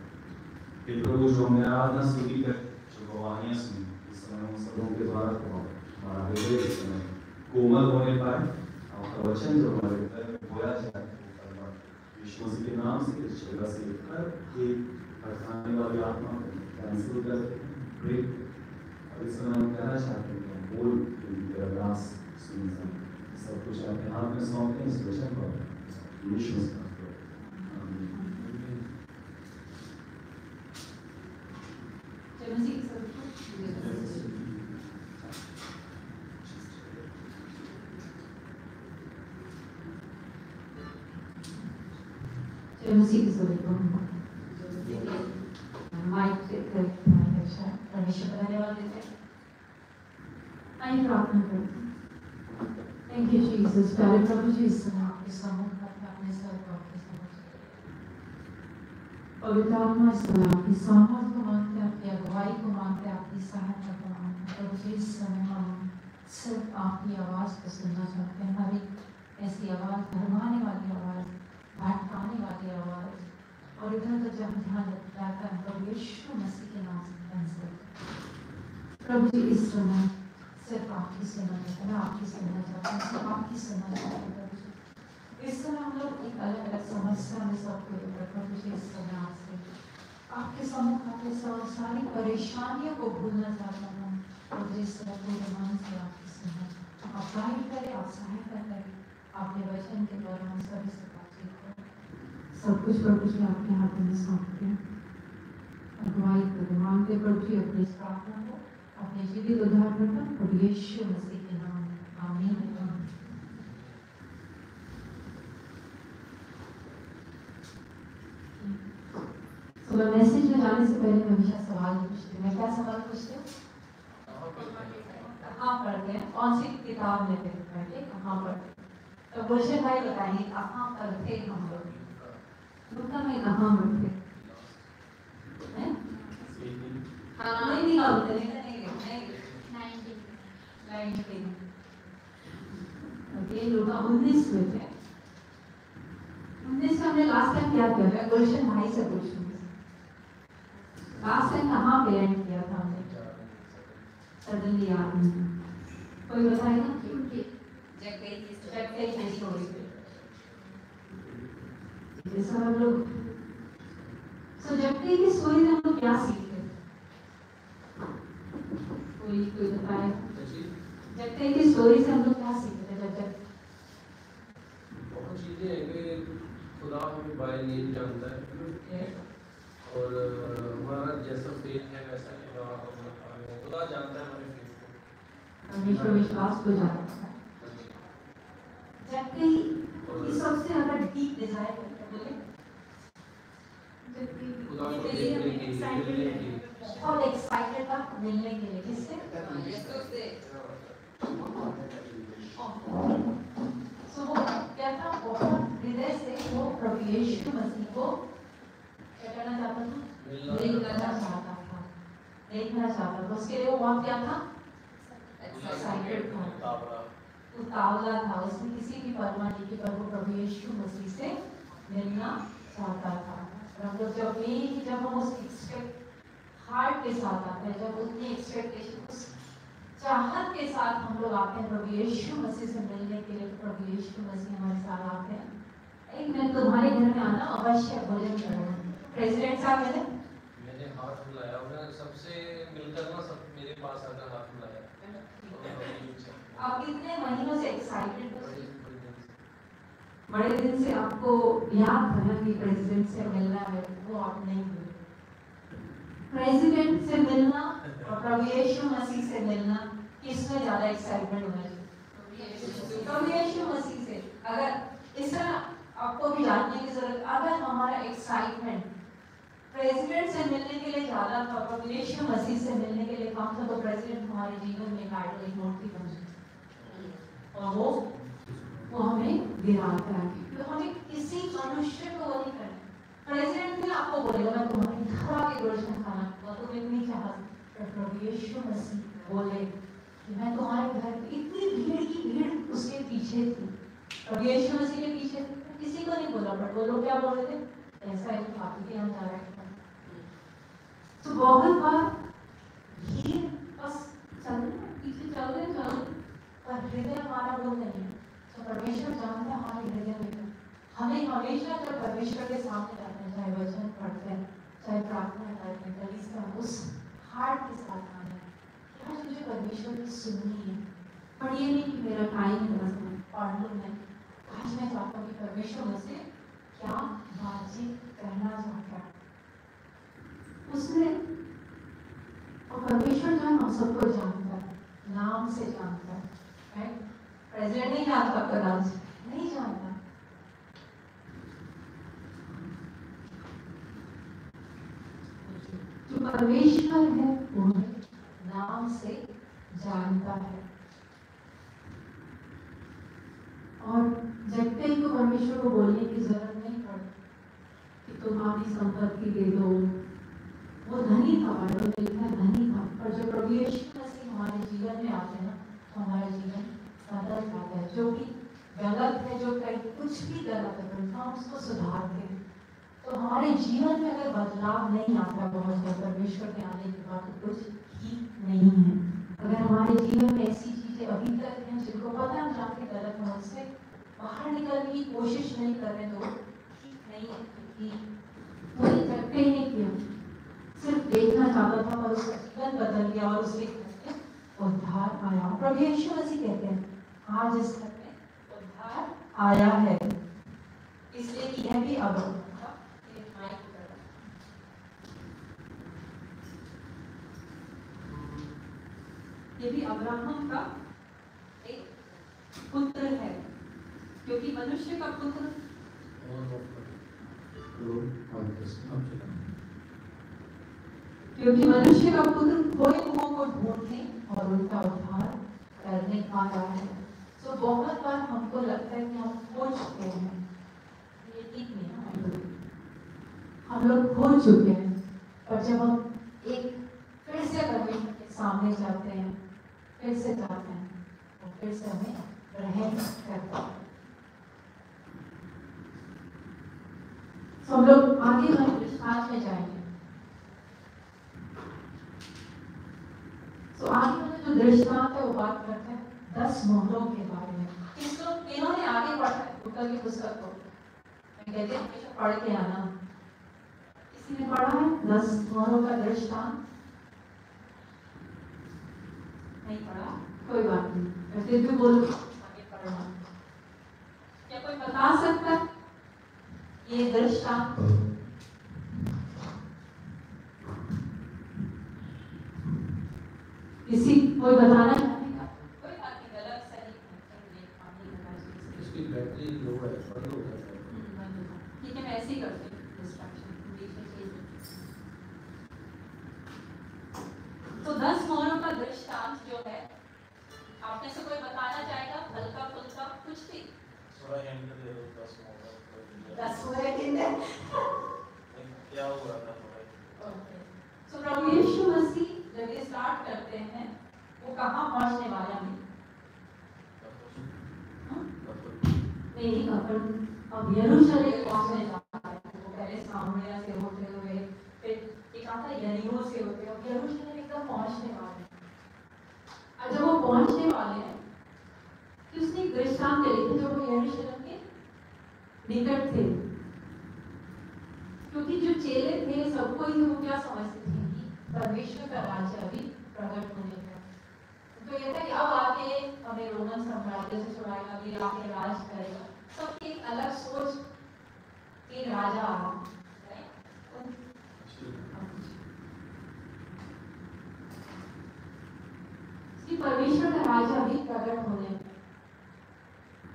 हे प्रभु जो हमने आराधना स्तुति कर जो गवाहियां सुनी इस समय उन सबों के द्वारा हमारा हृदय इस समय कोमल होने पाए आपका वचन जो हमारे हृदय में बोया जाए यीशु मसीह के नाम से इस जगह से हर एक हटाने वाली आत्मा को कैंसिल करते हैं ब्रेक और इस समय हम कहना चाहते हैं कि बोल तेरा दास सुन सब कुछ आपके हाथ में सौंपते हैं इस वचन पर यीशु मसीह मसीह के सभी को माइक से परमेश्वर का धन्यवाद देते हैं। आइए प्रार्थना करते हैं। थैंक यू जीसस प्यारे प्रभु जी इस समय आपके सम्मुख अपने सर को आपके सम्मुख पवित्र आत्मा इस समय आपकी सामर्थ को मांगते हैं आपकी अगुवाई को मांगते हैं आपकी सहायता को मांगते हैं प्रभु जी इस समय हम सिर्फ आपकी आवाज़ को सुनना चाहते हैं हमारी ऐसी आवाज़ भरमाने वाली आवाज़ भटकाने वाली आवाज़ और इधर उधर जहाँ ध्यान रहता है प्रभु यीशु मसीह के नाम से कैंसिल। प्रभु जी इस समय सिर्फ आपकी सुनना चाहते हैं, आपकी सुनना चाहते हैं, सिर्फ आपकी सुनना चाहते हैं प्रभु जी। इस समय हम लोग एक अलग अलग समस्या में सबको लेकर प्रभु जी इस समय आपसे आपके सम्मुख आपके सारी परेशानियों को भूलना चाहता हूँ और जिस तरह पूरे मन से आपकी सुनना आप गाइड करें, आप सहायता करें, आपके वचन के द्वारा हम सभी से बातचीत करें। सब कुछ प्रभु जी आपके हाथों में सौंपते हैं, अगुवाई करें, मांगते प्रभु जी अपनी इस प्रार्थना को अपने जीवित उद्धारकर्ता प्रभु यीशु मसीह के नाम में, आमीन। तो मैं मैसेज में जाने से पहले मैं हमेशा सवाल पूछती हूँ। मैं क्या सवाल पूछती हूँ? कहाँ पढ़ते हैं, कौन सी किताब में पढ़ते हैं, कहाँ पढ़ते हैं? तो गुलशन भाई बताइए कहाँ पढ़ते हम लोग? दुकान में कहाँ पढ़ते हैं? नहीं निकालते नहीं लोग 19 में थे। 19 में हमने लास्ट टाइम क्या किया? मैं गुलशन भाई से पूछूंगी लास्ट टाइम कहाँ पे एंड किया था हमने? सडनली याद नहीं, कोई बताएगा? जगते की स्टोरी पे जैसा हम लोग जगते की स्टोरी से हम लोग क्या सीखते? कोई बताए? जगते की स्टोरी से हम लोग क्या सीखते? जब बहुत चीजें हैं कि खुदा हमें बाय नेम जानता है और हमारा जैसा फेथ है वैसा खुदा जानता है हमारे फेथ को, परमेश्वर विश्वास को जानता है। जबकि ये सबसे ज्यादा डीप डिजायर बोले खुदा को देखने के लिए बहुत एक्साइटेड था मिलने के लिए। किससे? सो वो क्या था, बहुत हृदय से वो प्रभु यीशु मसीह को क्या करना चाहता था? देखना चाहता था, देखना चाहता था। उसके लिए वो बहुत क्या था? एक्साइटेड था, उतावला था। उसने किसी की परवाह नहीं की, पर वो प्रभु यीशु मसीह से मिलना चाहता था। हम लोग जब हम उस एक्सपेक्ट हार्ट के साथ आते हैं, जब उतनी एक्सपेक्टेशन उस चाहत के साथ हम लोग आते हैं प्रभु यीशु मसीह से मिलने के लिए, तो प्रभु यीशु मसीह हमारे साथ आते हैं। एक दिन तुम्हारे घर में आना अवश्य भोजन करना। प्रेसिडेंट साहब मैंने हाथ मिलाया, उन्हें सबसे मिलकर ना सब मेरे पास आकर हाथ मिलाया। आप कितने महीनों से एक्साइटेड हो? बड़े दिन से आपको याद था ना कि प्रेसिडेंट से मिलना है, वो आप नहीं हुए। प्रेसिडेंट से मिलना और प्रभु यीशु मसीह से मिलना, किसमें ज्यादा एक्साइटमेंट होना चाहिए? प्रभु यीशु मसीह से। अगर इस तरह आपको भी जानने की जरूरत, अगर हमारा एक्साइटमेंट प्रेसिडेंट से मिलने के लिए ज्यादा था, प्रभु यीशु मसीह से मिलने के लिए कम था, तो प्रेसिडेंट हमारे जीवन में आइडल, एक मूर्ति बन जाती और वो हमें गिराता है। तो हमें किसी मनुष्य को वो नहीं करना। प्रेसिडेंट भी आपको बोलेगा मैं तुम्हारे घर आके गुलशन खाना, तो तुम इतनी चाहत, प्रभु यीशु मसीह बोले कि मैं तुम्हारे घर पे, इतनी भीड़ की भीड़ उसके पीछे थी, प्रभु यीशु मसीह के पीछे थी। किसी को नहीं बोला, बट वो लोग क्या बोल रहे थे? ऐसा है तो आप ही यहाँ जा रहे हैं। तो बहुत बार ये बस चल पीछे चल रहे पर हृदय हमारा वो नहीं है। तो परमेश्वर जानता है हमारे हृदय में। हमें हमेशा जब परमेश्वर के सामने जाते हैं, चाहे वचन पढ़ते हैं, चाहे प्रार्थना करते हैं, कभी से हम उस हार्ट के साथ आना है कि आज मुझे परमेश्वर की सुननी है। पर ये नहीं कि मेरा टाइम है बस मैं पढ़ लूँ। मैं आज मैं चाहता हूँ कि परमेश्वर मुझसे क्या बातचीत करना चाहता है उसने। और परमेश्वर जो है हम सबको जानता है, नाम से जानता है। प्रेसिडेंट नहीं जानता आपका नाम से, नहीं जानता। जो परमेश्वर है वो नाम से जानता है। और जब तक को परमेश्वर को बोलने की जरूरत नहीं पड़ती कि तुम अपनी संपत्ति दे दो। वो धनी था, बाइबल में लिखा है धनी था। पर जब प्रभु यीशु मसीह हमारे जीवन में आते हैं ना, तो हमारा जीवन बदल जाता है। जो भी गलत है, जो कहीं कुछ भी गलत है, हम उसको सुधारते हैं। तो हमारे जीवन में अगर बदलाव नहीं आता बहुत ज़्यादा परमेश्वर के आने के बाद तो कुछ ठीक नहीं है। अगर हमारे जीवन में ऐसी चीजें अभी तक हैं जिनको पता हम जानते गलत है, उससे बाहर निकलने की कोशिश नहीं कर रहे तो ठीक नहीं है, क्योंकि कोई करते ही नहीं किया, सिर्फ देखना चाहता था और उसका जीवन बदल गया और उसके घर में उद्धार आया। प्रभु यीशु मसीह कहते हैं आज इस घर में उद्धार आया है, इसलिए कि यह भी अब ये भी अब्राहम का एक पुत्र है, क्योंकि मनुष्य का पुत्र खोए हुओं को ढूंढने और उनका उद्धार करने आया है। तो बहुत बार हमको लगता है कि हम खो चुके हैं, ये ठीक नहीं है, हम लोग खो चुके हैं। पर जब हम एक फिर से परमेश्वर के सामने जाते हैं, फिर से जाते हैं, तो फिर से हमें रहम करता है। तो हम लोग आगे आज में जाएंगे। तो आगे वाला जो दृष्टांत है वो बात करते हैं 10 मोहरों के बारे में। इन्होंने आगे पढ़ा है उत्तर की पुस्तक को, मैं कहते हैं हमेशा पढ़ के आना। किसी ने पढ़ा है 10 मोहरों का दृष्टांत? नहीं पढ़ा, कोई बात नहीं, मैं फिर भी बोलूं आगे पढ़ना। क्या कोई बता सकता है ये दृष्टांत? किसी कोई बताना चाहेगा? कोई बात नहीं, गलत सही इसकी बैटरी लो है, बंद हो जाता है। ठीक है, मैं ऐसे ही करती हूँ डिस्ट्रैक्शन। तो 10 मोहरों का दृष्टांत जो है, आप में से कोई बताना चाहेगा? हल्का फुल्का कुछ भी 10 हुए क्या हुआ था? तो प्रभु यीशु मसीह जब ये स्टार्ट करते हैं वो कहाँ पहुँचने वाले हैं? नहीं कफर, अब यरूशलेम पहुँचने जा रहे हैं। वो पहले सामरिया से होते हुए फिर एक आता यरीहो से होते हुए अब यरूशलेम एकदम पहुँचने वाले हैं। और जब वो पहुँचने वाले हैं कि उसने एक दृष्टांत लिखे जब वो यरूशलेम के निकट थे, क्योंकि जो चेले थे सबको ही वो क्या समझते थे कि परमेश्वर का राज्य अभी प्रकट होने का, तो ये था कि अब आके हमें रोमन साम्राज्य से छुड़ाएगा, अभी आके राज करेगा। सबकी एक अलग सोच कि राजा आ रहा है। परमेश्वर का राज्य अभी प्रकट होने,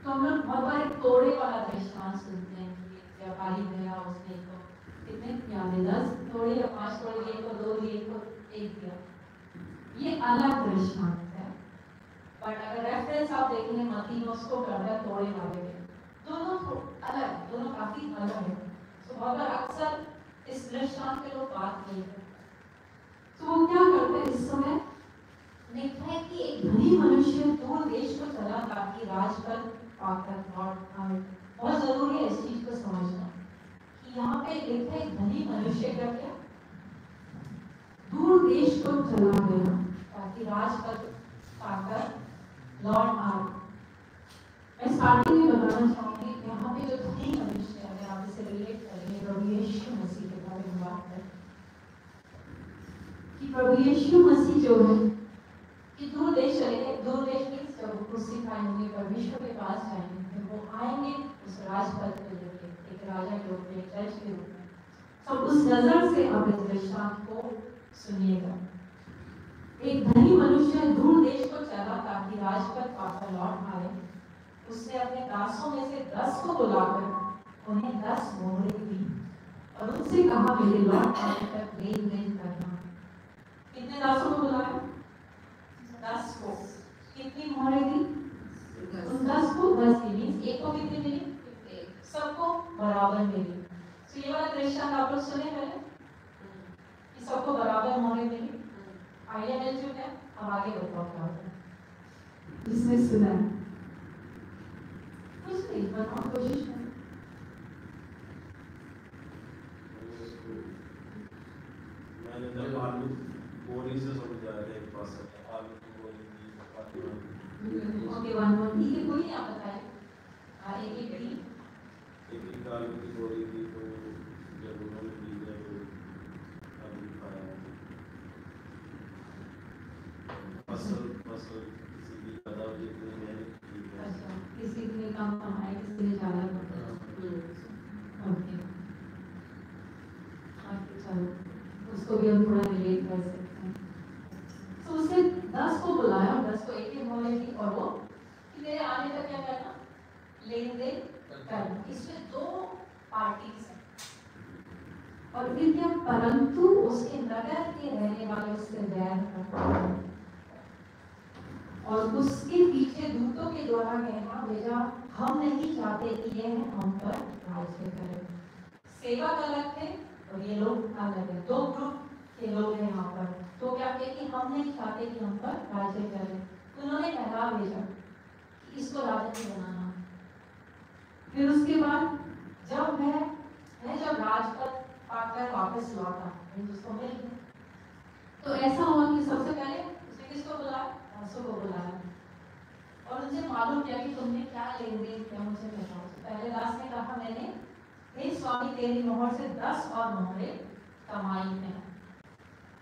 तो हम लोग बहुत बार तोड़े वाला दृष्टांत सुनते हैं कि व्यापारी गया, उसने तो कितने याद है 10 तोड़े या 5 तोड़े, एक को 2 दिए, एक को 1 दिया। ये अलग दृष्टांत है, बट अगर रेफरेंस आप देखेंगे मत्ती में उसको करता है तोड़े वाले में, दोनों अलग, दोनों काफी अलग है। तो बहुत बार अक्सर इस दृष्टांत पे लोग बात नहीं करते। तो वो क्या करते हैं इस समय लिखा है कि एक धनी मनुष्य दूर देश को चला ताकि राजपद पाकर लौट आए। बहुत जरूरी है इस चीज को समझना कि यहाँ पे लिखा है धनी मनुष्य का क्या दूर देश को चला गया ताकि राजपद पाकर लौट आए। मैं स्टार्टिंग में बताना चाहूंगी यहाँ पे जो धनी मनुष्य है, अगर आप इसे रिलेट करेंगे प्रभु यीशु मसीह के बारे में बात करें कि प्रभु यीशु मसीह जो है कि दूर देश चले गए। दूर देश मीन्स जब क्रूसिफाई होंगे परमेश्वर के पास जाएंगे, फिर वो आएंगे उस राजपद पे लेके, एक राजा के रूप में, एक जज के रूप में। तो उस नजर से आप इस दृष्टांत को सुनिएगा। एक धनी मनुष्य दूर देश को चला ताकि राजपद पाकर लौट आए। उसने अपने दासों में से 10 को बुलाकर उन्हें 10 मोहरें दी और उनसे कहा मेरे लौट आने तक लेन देन करना। कितने दासों को बुलाया? 10 को। कितनी मोहरें दी? उन 10 को 10 दी, मीन्स एक को कितनी मिली? सबको बराबर मिली। तो ये वाला दृष्टांत आप लोग सुने पहले कि सबको बराबर मोहरें मिली? आइडिया मिल चुका है? अब आगे बताओ क्या होता है जिसने सुना है। कुछ नहीं, बताओ, कोशिश करो। मैंने जब आलू बोरी से समझा रहे एक पास आलू की बोरी की ओके वन वन ठीक है, कोई नहीं आप बताएं। एक एक दी एक आलू की बोरी थी, तो जब उन्होंने दी है तो आलू खाया। फसल फसल किसी की पैदा जितनी मेहनत की है। अच्छा, किसी ने कम कमाया, किसी ने ज़्यादा कमाया। ओके चलो, उसको भी हम थोड़ा रिलेट कर सकते हैं। तो उसने 10 को बुलाया और 10 को एक ही मोहल्ले की, और वो कि मेरे आने तक क्या करना, लेन देन करना। इसमें 2 पार्टीज हैं और फिर क्या, परंतु उसके नगर के रहने वाले उससे वैर करते हैं और उसके पीछे दूतों के द्वारा कहना भेजा, हम नहीं चाहते कि यह हम पर राज्य करे। सेवक अलग थे और ये लोग अलग है, 2 ग्रुप के लोग हैं यहाँ पर। तो क्या कहे कि हम नहीं चाहते कि हम पर राज्य करे। उन्होंने पहला भेजा कि इसको राजा नहीं बनाना। फिर उसके बाद जब जब राजपद पाकर वापस लौटा, उसको मिल गया, तो ऐसा हुआ कि सबसे पहले उसने किसको बुलाया, दासों को बुलाया और उनसे मालूम किया कि तुमने क्या लेन देन किया, मुझे बताओ। पहले दास ने कहा, मैंने हे स्वामी तेरी मोहर से 10 और मोहरें कमाई है।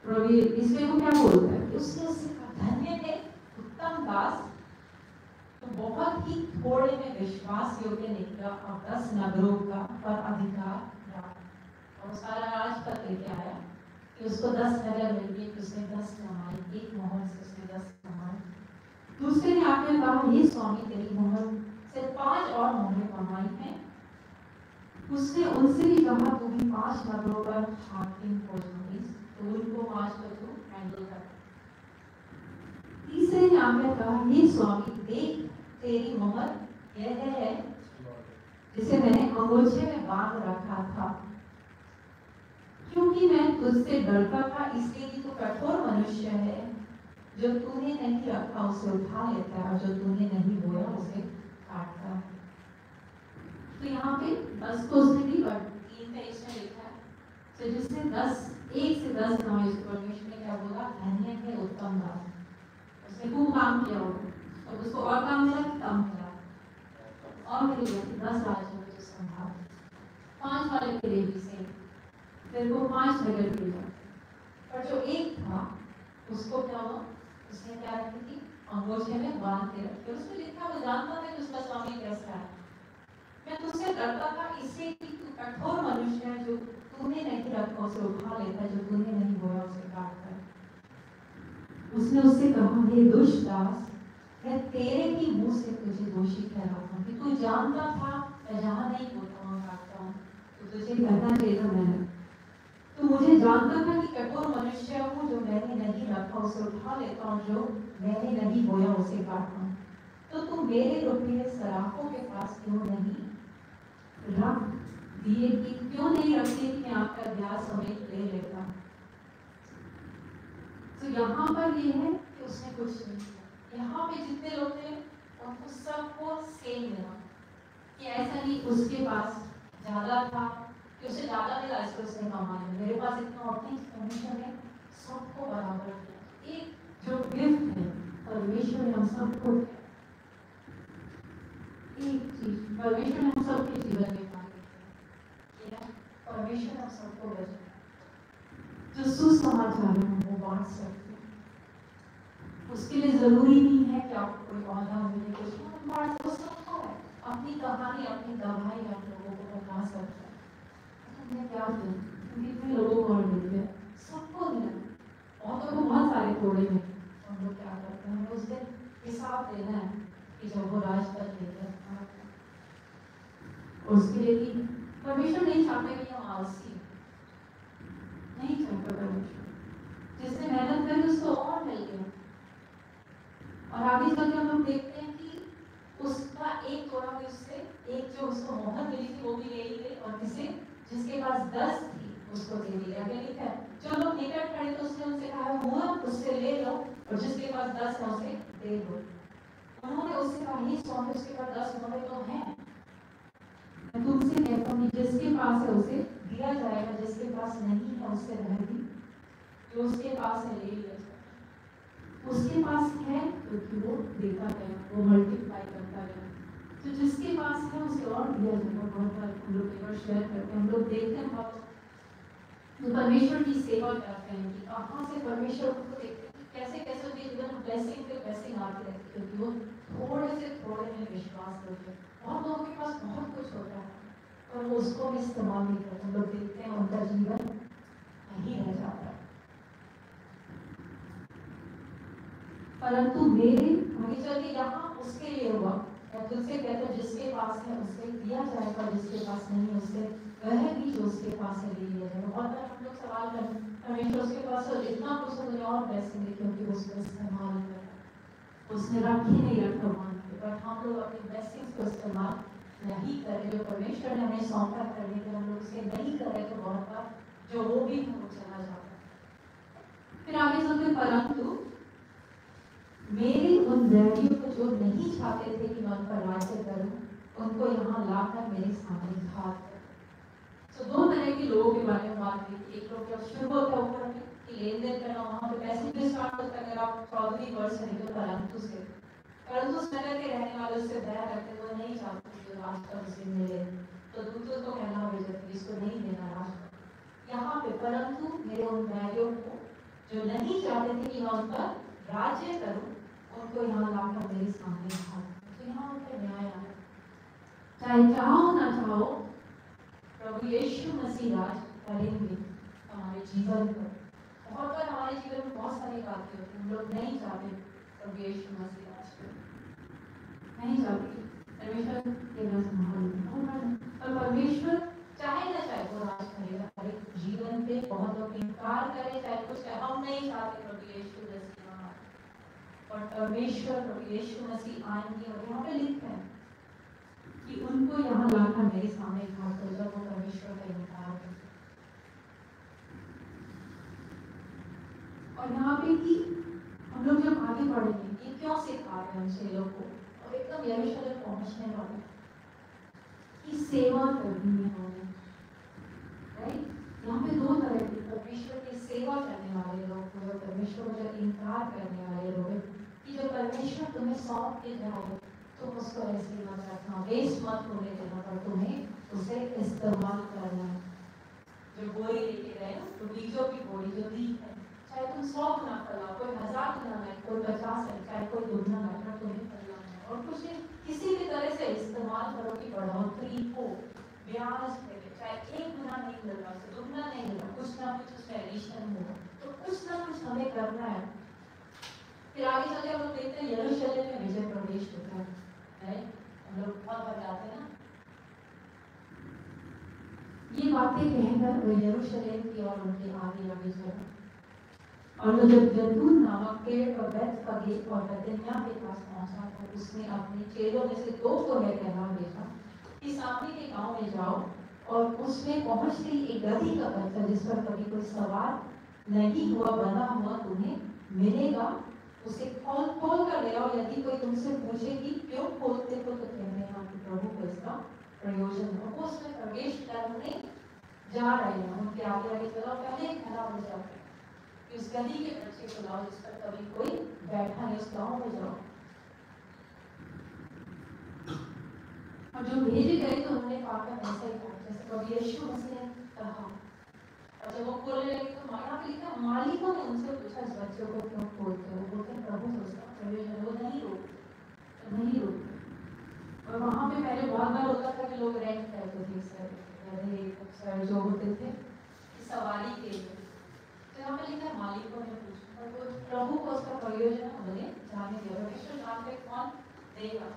प्रभु इसमें वो क्या बोलता है कि उसने कहा, धन्य थे उत्तम दास, तो बहुत ही थोड़े में विश्वास योग्य निकला और 10 नगरों का पर अधिकार प्राप्त। और सारा राजपद लेके आया कि उसको 10 नगर मिल गए, कि उसने 10 कमाई, एक मोहर से उसने 10 कमाई। दूसरे ने आकर कहा, हे स्वामी तेरी मोहर से 5 और मोहरें कमाई हैं। उसने उनसे भी कहा, तू भी 5 नगरों पर हाकिम हो जाएगी, तो उनको 5 पर तू हैंडल कर। तीसरे ने आकर कहा, हे स्वामी देख तेरी मोहर यह है जिसे मैंने अंगूठे में बांध रखा था, क्योंकि मैं तुझसे डरता था, इसलिए कि तू कठोर मनुष्य है, जो तूने नहीं रखा उसे उठा लेता है और जो तूने नहीं बोया उसे काटता है। तो यहाँ पे 10 को उसने दी, बट 3 पे इसमें लिखा है, तो जिसने 1 से 10 कमाई, परमेश्वर ने क्या बोला, धन्य है उत्तम दास। उसने खूब काम किया होगा और उसको और काम मिला कि कम मिला, और मिलेगा कि 10 राज्यों में जो संभाल, 5 वाले के लिए भी सेम, फिर वो 5 नगर के लिए। पर जो एक था उसको क्या हुआ, उसने क्या रखी थी, अंगूठे में बांध के रखी। उसमें लिखा, वो जानता था कि उसका स्वामी कैसा है। मैं तुझसे डरता था इससे कि तू कठोर मनुष्य है, जो तूने नहीं रखा उसे उठा लेता है, जो तूने नहीं बोया उसे काटता है। उसने उससे कहा, हे दुष्ट दास, मैं तेरे ही मुंह से तुझे दोषी ठहराता हूं कि तू जानता था मैं जहां नहीं बोलता हूं काटता हूं, तो तुझे कहना चाहिए था मैंने। तो मुझे जानता था कि कठोर मनुष्य हूँ, जो मैंने नहीं रखा उसे उठा लेता हूँ, जो मैंने नहीं बोया उसे काटता हूँ। तो तुम मेरे रुपये सराफों के पास क्यों नहीं रख दिए, कि क्यों नहीं रखते कि मैं आपका ब्याज समेत ले लेता। तो यहाँ पर ये है कि उसने कुछ नहीं किया। यहाँ पे जितने लोग थे उनको सबको सेम मिला, कि ऐसा नहीं उसके पास ज्यादा था कि उसे ज्यादा मिला इसको उसने कमा लिया, मेरे पास इतना और नहीं। परमेश्वर ने सबको बराबर किया। एक जो गिफ्ट है परमेश्वर ने हम सबको, एक चीज परमेश्वर ने हम सबके जीवन में परमेश्वर हम सबको बचा, जो सुसमाचार है वो बांट सकते हैं। उसके लिए जरूरी नहीं है कि आपको कोई औहदा मिले, कुछ हम बांट सकता है। अपनी कहानी, अपनी गवाही आप लोगों को बता सकते हैं। मैं क्या करूं, कितने लोगों को और मिल गया, सबको मिला, और तो बहुत सारे थोड़े में हम लोग क्या करते हैं, उस दिन हिसाब देना है कि जब वो राजपद लेकर उसके लिए भी परमेश्वर नहीं चाहते कि हम आलसी, नहीं चाहता परमेश्वर। जिसने मेहनत करी उसको और मिल गया। और आगे चलकर हम लोग देखते हैं कि उसका एक थोड़ा भी उससे, एक जो उसको मोहर मिली थी वो भी ले ली गई, और किसे जिसके पास 10 थी उसको दे दिया गया। लिखा है, जो लोग निकट खड़े तो उसने उनसे कहा, हुआ उससे ले लो, और जिसके पास 10 है उसे दे दो। उन्होंने उससे कहा, ही स्वामी उसके पास 10 मोहरें तो हैं, मैं तुमसे कहता हूँ जिसके पास है उसे दिया जाएगा, जिसके पास नहीं है उससे रह भी जो उसके पास है ले लिया जाए। उसके पास है क्योंकि वो देता गया, वो मल्टीप्लाई करता गया। तो जिसके पास है उसे और दिया जाएगा। बहुत बार हम लोग एक बार शेयर करते हैं, हम लोग देखते हैं बहुत जो परमेश्वर की सेवा करते हैं कि कहाँ से परमेश्वर को देखते हैं कैसे कैसे उनके जीवन में ब्लेसिंग पे ब्लेसिंग आती रहती है, क्योंकि वो थोड़े से थोड़े में विश्वास करते हैं। बहुत लोगों के पास बहुत कुछ होता है और वो उसको भी इस्तेमाल नहीं करते। हम लोग देखते हैं उनका जीवन नहीं रह जाता है। परंतु मेरे आगे चल के यहाँ उसके लिए हुआ, या तुझसे कहते जिसके पास है उसे दिया जाएगा, जिसके पास नहीं है उसे वह भी जो उसके पास है ले लिया जाएगा। बहुत बार हम लोग सवाल करें परमेश्वर उसके पास है इतना कुछ तो और ब्लेसिंग है, क्योंकि उसको इस्तेमाल नहीं करता, उसने रख ही नहीं रखा मान के। बट हम लोग अपनी ब्लेसिंग्स को इस्तेमाल नहीं करें, जो परमेश्वर ने हमें सौंपा करने के हम लोग उसे नहीं करें तो बहुत बार जो वो भी हम चला जाता है। फिर आगे चलते परंतु मेरे उन बैरियों को जो नहीं चाहते थे कि मैं उन पर राज्य करूं, उनको यहाँ लाकर मेरे सामने घात कर। तो दो तरह के लोगों के बारे में बात की। एक लोग जब शुरू होता है ऊपर कि लेन देन करना, वहाँ पे पैसे भी स्टार्ट होता है। अगर आप 14वीं वर्ष है तो परंतु से नगर के रहने वाले उससे दया रखते, वो नहीं चाहते कि राष्ट्र उसे मिले, तो दूसरों को कहना भेजते इसको नहीं देना राष्ट्र। यहाँ पे परंतु मेरे उन बैरियों को जो नहीं चाहते थे कि मैं उन पर राज्य करूं, उनको यहाँ लाकर मेरे सामने घात। तो यहाँ उनका न्याय आया, चाहे चाहो ना चाहो प्रभु यीशु मसीह राज करेंगे हमारे जीवन पर। बहुत बार हमारे जीवन में बहुत सारी बातें होती हैं, हम लोग नहीं चाहते प्रभु यीशु मसीह राज करें, नहीं चाहते परमेश्वर के राज संभाल, और परमेश्वर चाहे ना चाहे वो राज करेगा हमारे जीवन पे। बहुत लोग इनकार करें चाहे कुछ, हम नहीं चाहते प्रभु यीशु मसीह हमारे, और परमेश्वर प्रभु यीशु मसीह आएंगे। और यहाँ पे लिखा है कि उनको यहाँ लाकर मेरे सामने खड़ा कर, जब वो परमेश्वर का इनकार करते। और यहाँ पे कि हम लोग जब आगे बढ़ेंगे ये क्यों सिखा रहे हैं उनसे लोग को, और एकदम यरूशलेम पहुंचने वाले की सेवा करनी है हमें, राइट। यहाँ पे दो तरह की परमेश्वर की सेवा करने वाले लोग को, परमेश्वर का इनकार करने वाले लोग, कि जो परमेश्वर तुम्हें सौंप के जाए तुम उसको ऐसे मत रखना, वेस्ट मत होने देना, पर तुम्हें उसे इस्तेमाल करना है। जो बोरी लेके गए ना, तो बीजों की बोरी जो दी है, चाहे तुम 100 गुना फैलाओ, कोई 1000 गुना है, कोई 50 है, चाहे कोई दुगना है, पर तुम्हें फैलाना है। और कुछ किसी भी तरह से इस्तेमाल करो कि बढ़ोतरी हो, ब्याज पे, चाहे 1 गुना नहीं मिल रहा, दुगना नहीं मिल रहा, कुछ ना कुछ उसमें एडिशन हो, तो कुछ ना कुछ हमें करना है। फिर आगे चलते हम लोग देखते हैं यरूशलेम में विजय प्रवेश होता है, हम लोग बहुत बार जाते हैं ना। ये बातें कहकर वो यरूशलेम की और उनके आगे आगे चला, और वो जब जैतून नामक पेड़ पर बैतफगे और बेतनिय्याह के पास पहुंचा तो उसने अपने चेलों में से 2 को यह कहना भेजा कि सामने के गांव में जाओ, और उसमें पहुंचते ही एक गदही का बच्चा जिस पर कभी कोई सवार नहीं हुआ बना हुआ तुम्हें मिलेगा, उसे खोल कर ले आओ। यदि कोई तुमसे पूछे कि क्यों खोलते हो तो कहने कि प्रभु को इसका प्रयोजन हो। वो उसमें प्रवेश करने जा रहे हैं, उनके आगे आगे चलो, पहले खड़ा हो जाओ, उस गदही के बच्चे को लाओ जिस पर कभी कोई बैठा नहीं, उस गाँव में जाओ। और जो भेजे गए तो उन्होंने पाकर ऐसा ही कहा जैसे प्रभु यीशु मसीह ने कहा। और जब वो खोलने लगे तो यहाँ पे लिखा मालिकों ने उनसे पूछा इस बच्चे को क्यों खोलते हो, बोलते हैं प्रभु को उसका प्रयोजन, वो नहीं रोकते। और वहाँ पे पहले बहुत बार होता था कि लोग रेंट करते थे सर जो होते थे सवारी के लिए, तो यहाँ पे लिखा मालिकों ने पूछा, और वो प्रभु को उसका प्रयोजन उन्हें जाने दिया। परमेश्वर जानते कौन देगा,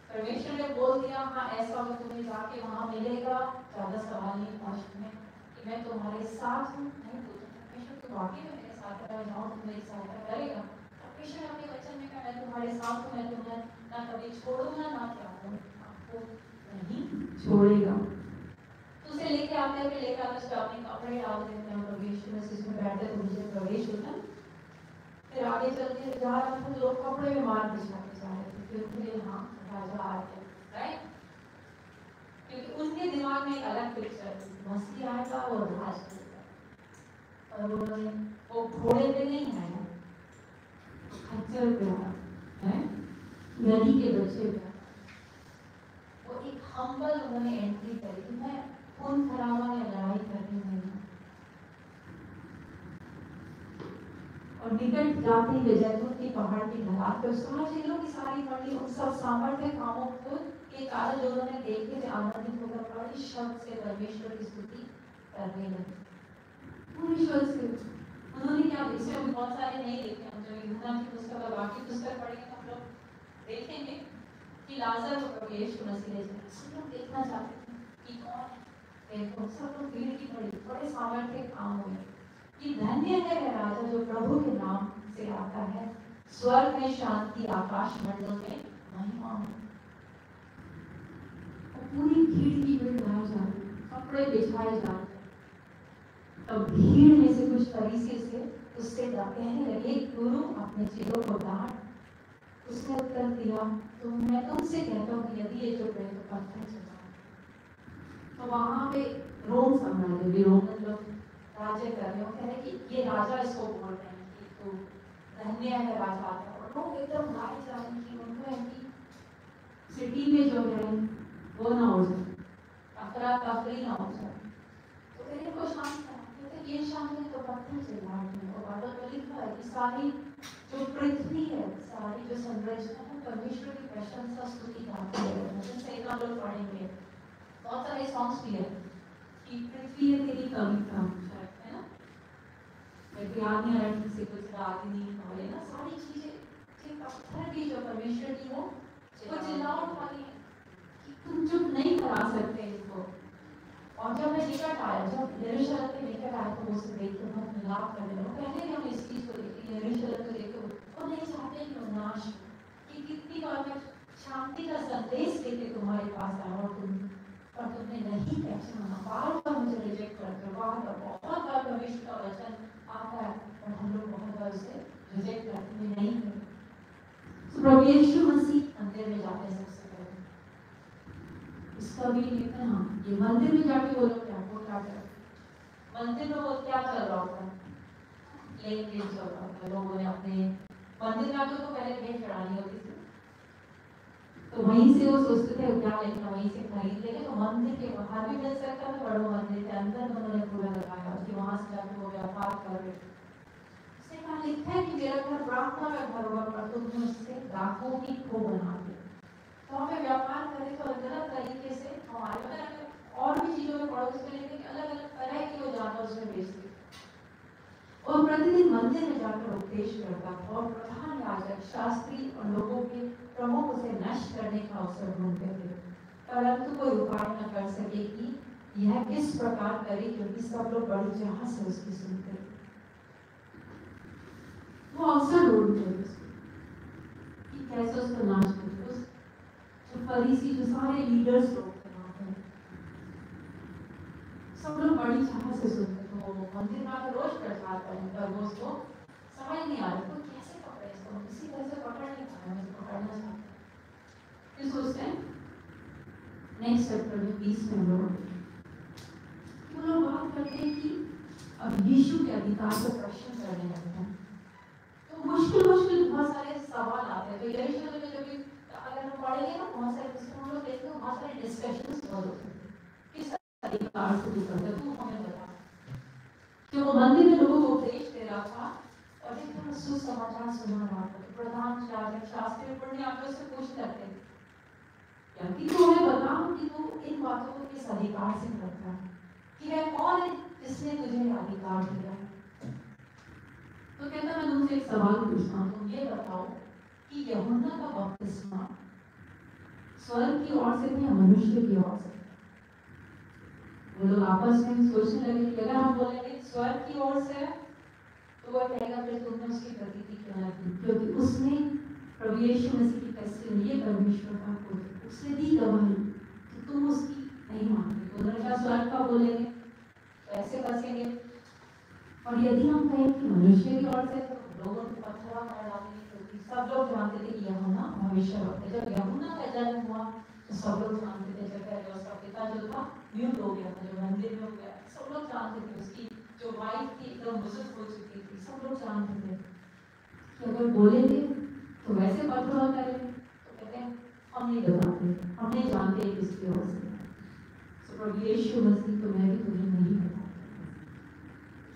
परमेश्वर ने बोल दिया हाँ ऐसा होगा, तुम्हें जाके वहाँ मिलेगा, ज्यादा सवाल नहीं पूछने कि मैं तुम्हारे साथ हूँ, नहीं पूछना परमेश्वर तो वाकई में मेरे साथ अगर जाऊँ तो मेरी सहायता करेगा। परमेश्वर अपने वचन में कहा मैं तुम्हारे साथ हूँ, मैं तुम्हें ना कभी छोड़ूंगा ना त्यागूंगा, आपको नहीं छोड़ेगा। तो उसे लेके आते हुए लेकर आते उसको अपने कपड़े डाल देते हैं, प्रवेश में इसमें बैठते तो मुझे प्रवेश होता। फिर आगे चलते जा रहा था, लोग कपड़े में मार बिछाते जा रहे थे, फिर मुझे हाँ राजा आते, राइट, क्योंकि उनके दिमाग में एक अलग पिक्चर मसीह आएगा और राज करेगा। और उन्होंने वो घोड़े पे नहीं आया, खच्चर पे आया है, नदी के बच्चे पे आया। वो एक हम्बल उन्होंने एंट्री करी कि मैं खून खराबा या लड़ाई करने नहीं हूँ। और निकट जाते ही जैतून की पहाड़ की ढलान पर सुहासिनों की सारी मंडली उन सब सामर्थ्य कामों को के कारण जो उन्होंने देखे थे आनंदित होकर बड़ी शब्द से परमेश्वर की स्तुति करने लगे। पूरी शब्द से उन्होंने क्या, इसमें बहुत सारे नहीं देखे, हम जब यूहन्ना की पुस्तक और बाकी पुस्तक पढ़ेंगे तो हम लोग देखेंगे कि लाजर को प्रभु यीशु मसीह ने सब लोग देखना चाहते थे कि कौन है। देखो सब लोग भीड़ की बड़े सामर्थ्य काम हुए कि धन्य है वह राजा जो प्रभु के नाम से आता है, स्वर्ग में शांति, आकाश मंडल में महिमा। पूरी भीड़ की भीड़ बाहर जा रही, कपड़े बिछाए जा रहे। तब भीड़ में से कुछ फरीसी से उससे कहने लगे, गुरु अपने चेलों को डांट। उसने उत्तर दिया, तो मैं तुमसे कहता हूँ कि यदि ये चुप रहे तो पत्थर चलाओ। तो वहां पे रोम साम्राज्य भी रोमन लोग राज्य कर रहे हो, कह रहे कि ये राजा इसको बोल रहे हैं कि तो धन्य है राजा आता है। और लोग एकदम गाय जा रहे हैं कि उनको है कि सिटी में जो है वो ना हो जाए, अफरा तफरी ना हो जाए। तो फिर इनको शांत करा, कहते ये शांत है तो पत्थर से लाएंगे। और बाइबल में लिखा है कि सारी जो पृथ्वी है, सारी जो संरचना है, परमेश्वर की प्रशंसा स्तुति गाती है। जैसे एक लोग पढ़ेंगे, बहुत सारे सॉन्ग्स भी है कि पृथ्वी है तेरी कविता, है ना, याद नहीं आ रहा से कुछ रागिनी वाले ना, सारी चीजें पत्थर की जो परमेश्वर की वो चिल्लावट वाली है कि तुम चुप नहीं करा सकते इसको। और जब मैं निकट आया, जब यरूशलेम के निकट आया तो उसे देख के बहुत मिलाप करने लगा। पहले भी हम इस चीज को देखे, यरूशलेम को देखे, वो नहीं चाहते कि वो नाश हो। कि कितनी बार मैं शांति का संदेश लेके तुम्हारे पास आया और तुमने नहीं पहचाना। बार बार मुझे रिजेक्ट करते हो, बार बार बहुत बार परमेश्वर का वचन आता है और हम लोग बहुत बार उसे रिजेक्ट करते हैं, नहीं करते। प्रभु यीशु मसीह मंदिर में जाते हैं सबसे पहले। इसका भी लिखना, ये मंदिर में जाके वो लोग क्या करते, मंदिर में वो क्या चल रहा होता है, लेन देन चल रहा होता है। लोगों ने अपने मंदिर जाके तो पहले भेंट चढ़ानी होती थी, तो वहीं से वो सोचते थे क्या लेना, वहीं से खरीद लेंगे। तो मंदिर के बाहर भी मिल सकता है, बड़ो मंदिर के अंदर उन्होंने पूरा लगाया कि वहां से जाके वो व्यापार कर रहे। उसने कहा, लिखा है कि मेरा घर ब्राह्मण का घर होगा, पर तुमने उससे डाकुओं की खो बना दी। तो हमें व्यापार करें तो गलत तरीके से हमारे और भी चीजों में पड़ोस में लेके अलग अलग तरह के वो जानवर उसमें बेचते। और प्रतिदिन मंदिर में जाकर उपदेश करता था और प्रधान याजक, शास्त्री और लोगों के प्रमुख उसे नष्ट करने का अवसर ढूंढते थे, परंतु कोई उपाय न कर सके कि यह किस प्रकार करे, क्योंकि सब लोग बड़ी चाह से उसकी सुनते। वो अवसर ढूंढते कि कैसे उसको नाश करे। जो फरीसी, जो सारे लीडर्स लोग थे वहां पे, सब लोग बड़ी चाह से सुनते। तो वो मंदिर में आकर रोज प्रचार करें, पर वो उसको समझ नहीं आ रहा तो कैसे पकड़े इसको, किसी तरह से पकड़ नहीं पा रहे, मुझे पकड़ना चाहते हैं। फिर सोचते हैं नेक्स्ट चैप्टर में 20 में लोग बात करते हैं कि अब यीशु के अधिकार पर प्रश्न करने लगते हैं। तो मुश्किल बहुत सारे सवाल आते हैं। तो यरूशलेम में जब अगर हम पढ़ेंगे ना, बहुत सारे हम लोग देखते हैं, बहुत सारे डिस्कशंस होते हैं किस अधिकार से तू करता है, तू हमें बता। कि वो मंदिर में लोगों को उपदेश दे रहा था और एक सुसमाचार सुना रहा था। प्रधान याजक, शास्त्री पुण्य आकर उससे पूछने लगते कि तू हमें बता कि तू इन बातों को किस अधिकार से करता है, कि वह कौन है जिसने तुझे अधिकार दिया है। तो कहता, मैं तुमसे एक सवाल पूछता हूँ, तुम ये बताओ कि यूहन्ना का बपतिस्मा स्वर्ग की ओर से था या मनुष्य की ओर से? वो लोग आपस में सोचने लगे कि अगर हम बोलेंगे स्वर्ग की ओर से तो वो कहेगा फिर तुमने उसकी प्रतीति क्यों ना की, क्योंकि उसने प्रभु यीशु मसीह की टेस्टिमनी, ये परमेश्वर का पुत्र, उसने दी गवाही कि तुम उसकी नहीं मानते। तो उन्होंने कहा स्वर्ग का बोलेंगे तो ऐसे फंसेंगे, और यदि हम कहें कि मनुष्य की ओर से तो लोगों को पत्थर मार डालेंगे, क्योंकि सब लोग जानते थे कि यूहन्ना भविष्यवक्ता। जब यूहन्ना का जन्म हुआ तो सब लोग जानते थे, जब पहले उसका पिता जो था म्यूट हो गया था, जो मंदिर में हो गया, सब लोग जानते थे। उसकी जो वाइफ थी एकदम बुजुर्ग हो चुकी थी, सब लोग जानते थे कि अगर बोलेंगे तो वैसे पत्थर करेंगे, तो कहते हैं हम नहीं बताते, हम नहीं जानते किसकी ओर से। सो प्रभु यीशु मसीह तो मैं भी तुम्हें नहीं बताता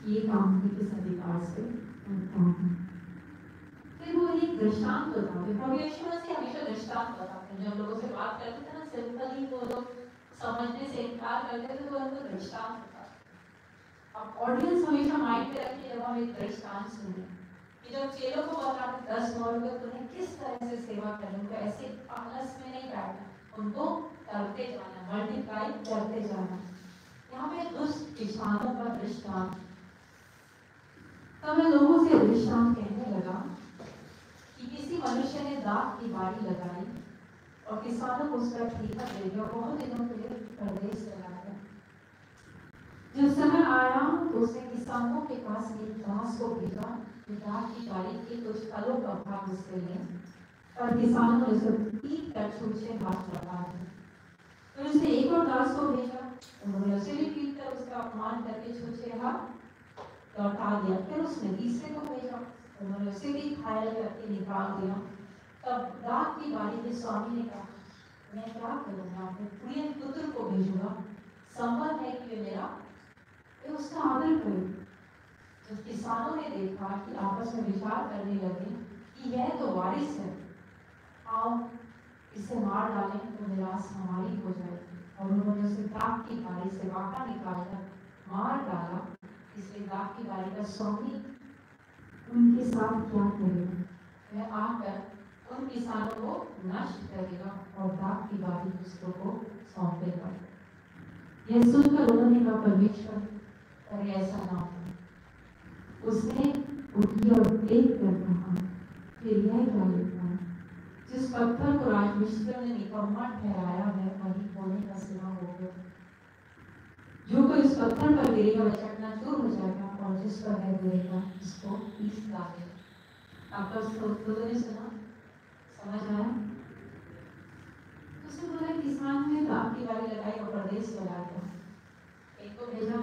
ये काम भी किस अधिकार से करता हूँ। फिर वो एक दृष्टांत बताते, प्रभु यीशु मसीह हमेशा दृष्टांत बताते हैं। जब लोगों से बात करते थे ना, सिंपली वो लोग समझने से इनकार करते थे तो उनको दृष्टांत बताते। अब ऑडियंस हमेशा माइंड में रखिए जब हम एक दृष्टांत सुने कि जब चेलों को बताते 10 नौ को तुम्हें किस तरह से सेवा करनी, उनको ऐसे आलस में नहीं बैठना, उनको करते जाना, मल्टीप्लाई करते जाना। यहाँ पे दुष्ट किसानों का दृष्टांत। तब मैं लोगों से दृष्टांत कहने लगा कि किसी मनुष्य ने दाख की बाड़ी लगाई और किसानों को उसका ठेका दे दिया और बहुत दिनों के लिए परदेश चला गया। जब समय आया तो उसने किसानों के पास एक दास को भेजा कि दाख की बाड़ी के कुछ फलों का भाग उससे लें, पर किसानों ने उसे पीट कर छूछे हाथ लगा दिया। फिर उसने एक और दास को भेजा, उन्होंने उसे भी पीट कर उसका अपमान करके छूछे हाथ लौटा दिया। फिर उसने तीसरे को भेजा, उन्होंने उसे भी घायल करके निकाल दिया। तब दाख की बाड़ी के स्वामी ने कहा, मैं क्या करूँगा, अपने प्रिय पुत्र को भेजूंगा, संभव है कि वे मेरा उसका आदर करें। जब किसानों ने देखा कि आपस में विचार करने लगे कि यह तो वारिस है, आओ इसे मार डालें तो निराश हमारी हो जाएगी। और उन्होंने उसे दाख की बाड़ी से बाहर निकालकर मार डाला। इसलिए दाख की बाड़ी का स्वामी उनके साथ क्या करेगा, वह आकर उन किसानों को नष्ट करेगा और दाख की बाड़ी दूसरों को सौंपेगा। यह सुनकर उन्होंने कहा, परमेश्वर करे ऐसा ना हो। उसने उठी और देख कर कहा, फिर यह क्या लिखा है, जिस पत्थर को राजमिस्त्री ने निकम्मा ठहराया है वही होने का सिरा हो गया। जो कोई इस पत्थर पर गिरेगा वह चकनाचूर हो जाएगा और जिस पर वह गिरेगा उसको पीस डालेगा। आपका ने सुना, समझ आया? उसने बोला किसान ने दाख की बाड़ी लगाई और प्रदेश चला गया। एक को भेजा,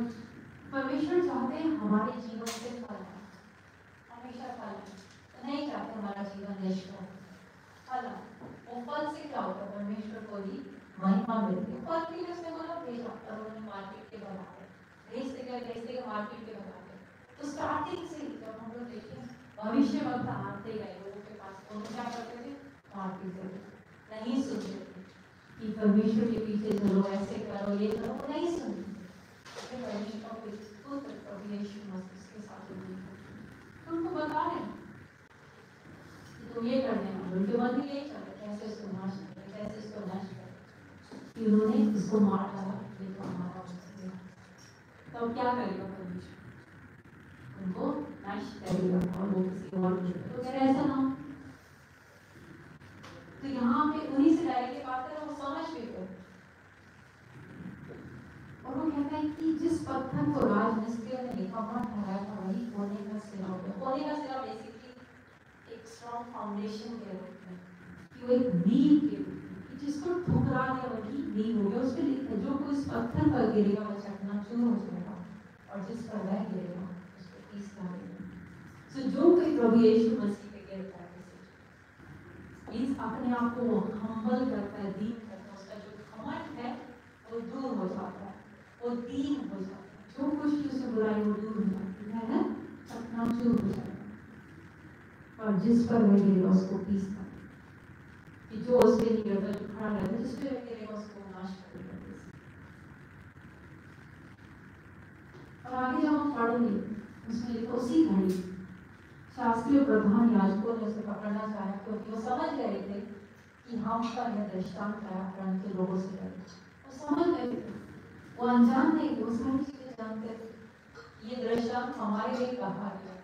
परमेश्वर चाहते हैं हमारे जीवन से फल, हमेशा फल, तो नहीं चाहते हमारा जीवन नष्ट हो। फल, वो फल से क्या होता है, परमेश्वर को ही महिमा मिलती है। फल के लिए उसने बोला भेजा, और उन्होंने मार्केट के बनाते, भेजते गए मार्केट के बनाते। तो स्टार्टिंग से जब हम लोग देखें भविष्य वक्त आते गए लोगों के पास, उन्होंने क्या करते थे, मार्केट से नहीं सुनते थे कि परमेश्वर के पीछे चलो, ऐसे करो, ये करो, नहीं सुनते। तुमको बता रहे कि तुम ये करने वाले, उनके मन में यही चल रहा है कैसे इसको नाश करें, कैसे इसको नष्ट करें। उन्होंने इसको मार डाला, तो हमारा तो क्या करेगा परमेश्वर, उनको नष्ट करेगा और वो किसी और को, तो कह रहे ऐसा ना हो। तो यहाँ पे उन्हीं से डायरेक्ट बात करें, वो समझ भी गए। और वो कहता है कि जिस पत्थर को राजमिस्त्री ने निकम्मा ठहराया था वही कोने का सिरा हो गया। कोने का सिरा बेसिकली एक स्ट्रॉन्ग फाउंडेशन के रूप में, कि वो एक नींव के रूप में, कि जिसको ठुकरा दिया वही नींव हो गया। उस पर लिखा है, जो कोई इस पत्थर पर गिरेगा वह चकनाचूर हो जाएगा और जिस पर वह गिरेगा उसको पीस डालेगा। सो जो कोई प्रभु यीशु मसीह पे गिरता है, मींस अपने आप को हम्बल करता है, दीन करता है, उसका जो घमंड है वो दूर हो जाता है, वो दीन हो जाता है, जो कुछ भी उसे बुराई वो दूर हो जाती है, चकनाचूर हो जाएगा। और जिस पर वह गिरेगा उसको पीसता, कि जो उस पे नहीं गिरता, जो खड़ा रहता, जिस पे वह गिरेगा उसको नाश करेगा। और आगे जब हम पढ़ेंगे उसमें लिखा, उसी घड़ी शास्त्रीय प्रधान याजकों ने उसे पकड़ना चाहा क्योंकि वो समझ गए थे कि हम पर यह दृष्टांत व्याकरण के लोगों से करें। वो समझ गए थे, वो अनजान नहीं थे, वो सारी चीजें जानते थे। ये दृष्टांत हमारे लिए कहा गया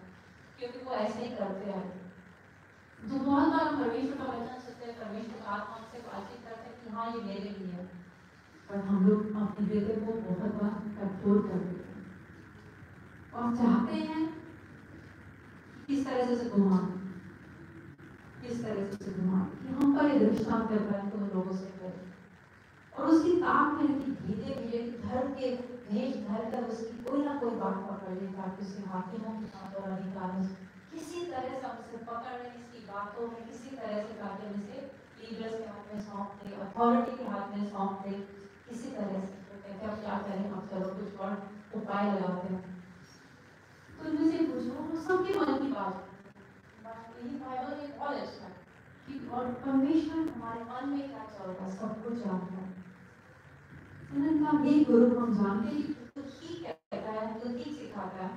क्योंकि वो ऐसे ही करते आए। जो बहुत बार परमेश्वर का वचन सुनते हैं, परमेश्वर का आत्मा से बातचीत करते हैं कि हाँ ये मेरे लिए है, पर हम लोग अपने बेटे को बहुत बार कठोर कर देते हैं और चाहते हैं किस तरह से घुमा, किस तरह से घुमा कि हम पर दृष्टांत कर पाए तो लोगों से करें। और उसकी ताक में कि धीरे धीरे धर्म के देश भर कर उसकी कोई ना कोई बात पकड़ ले ताकि उसके हाकिमों के हाथ और अधिकारों से किसी तरह से हम उसे पकड़ लें, इसकी बातों में किसी तरह से ताकि हम इसे लीडर्स के हाथ में सौंप दें, अथॉरिटी के हाथ में सौंप दें, किसी तरह से। तो कहते हैं अब क्या करें, अब चलो कुछ और उपाय लगाते हैं। तो इनमें से पूछो, वो सबके मन की बात यही बाइबल में बहुत अच्छा है कि और परमेश्वर हमारे मन में क्या चल रहा है सब कुछ जानता है। एक गुरु हम जानते हैं कि ठीक कहता है, तो ठीक सिखाता है,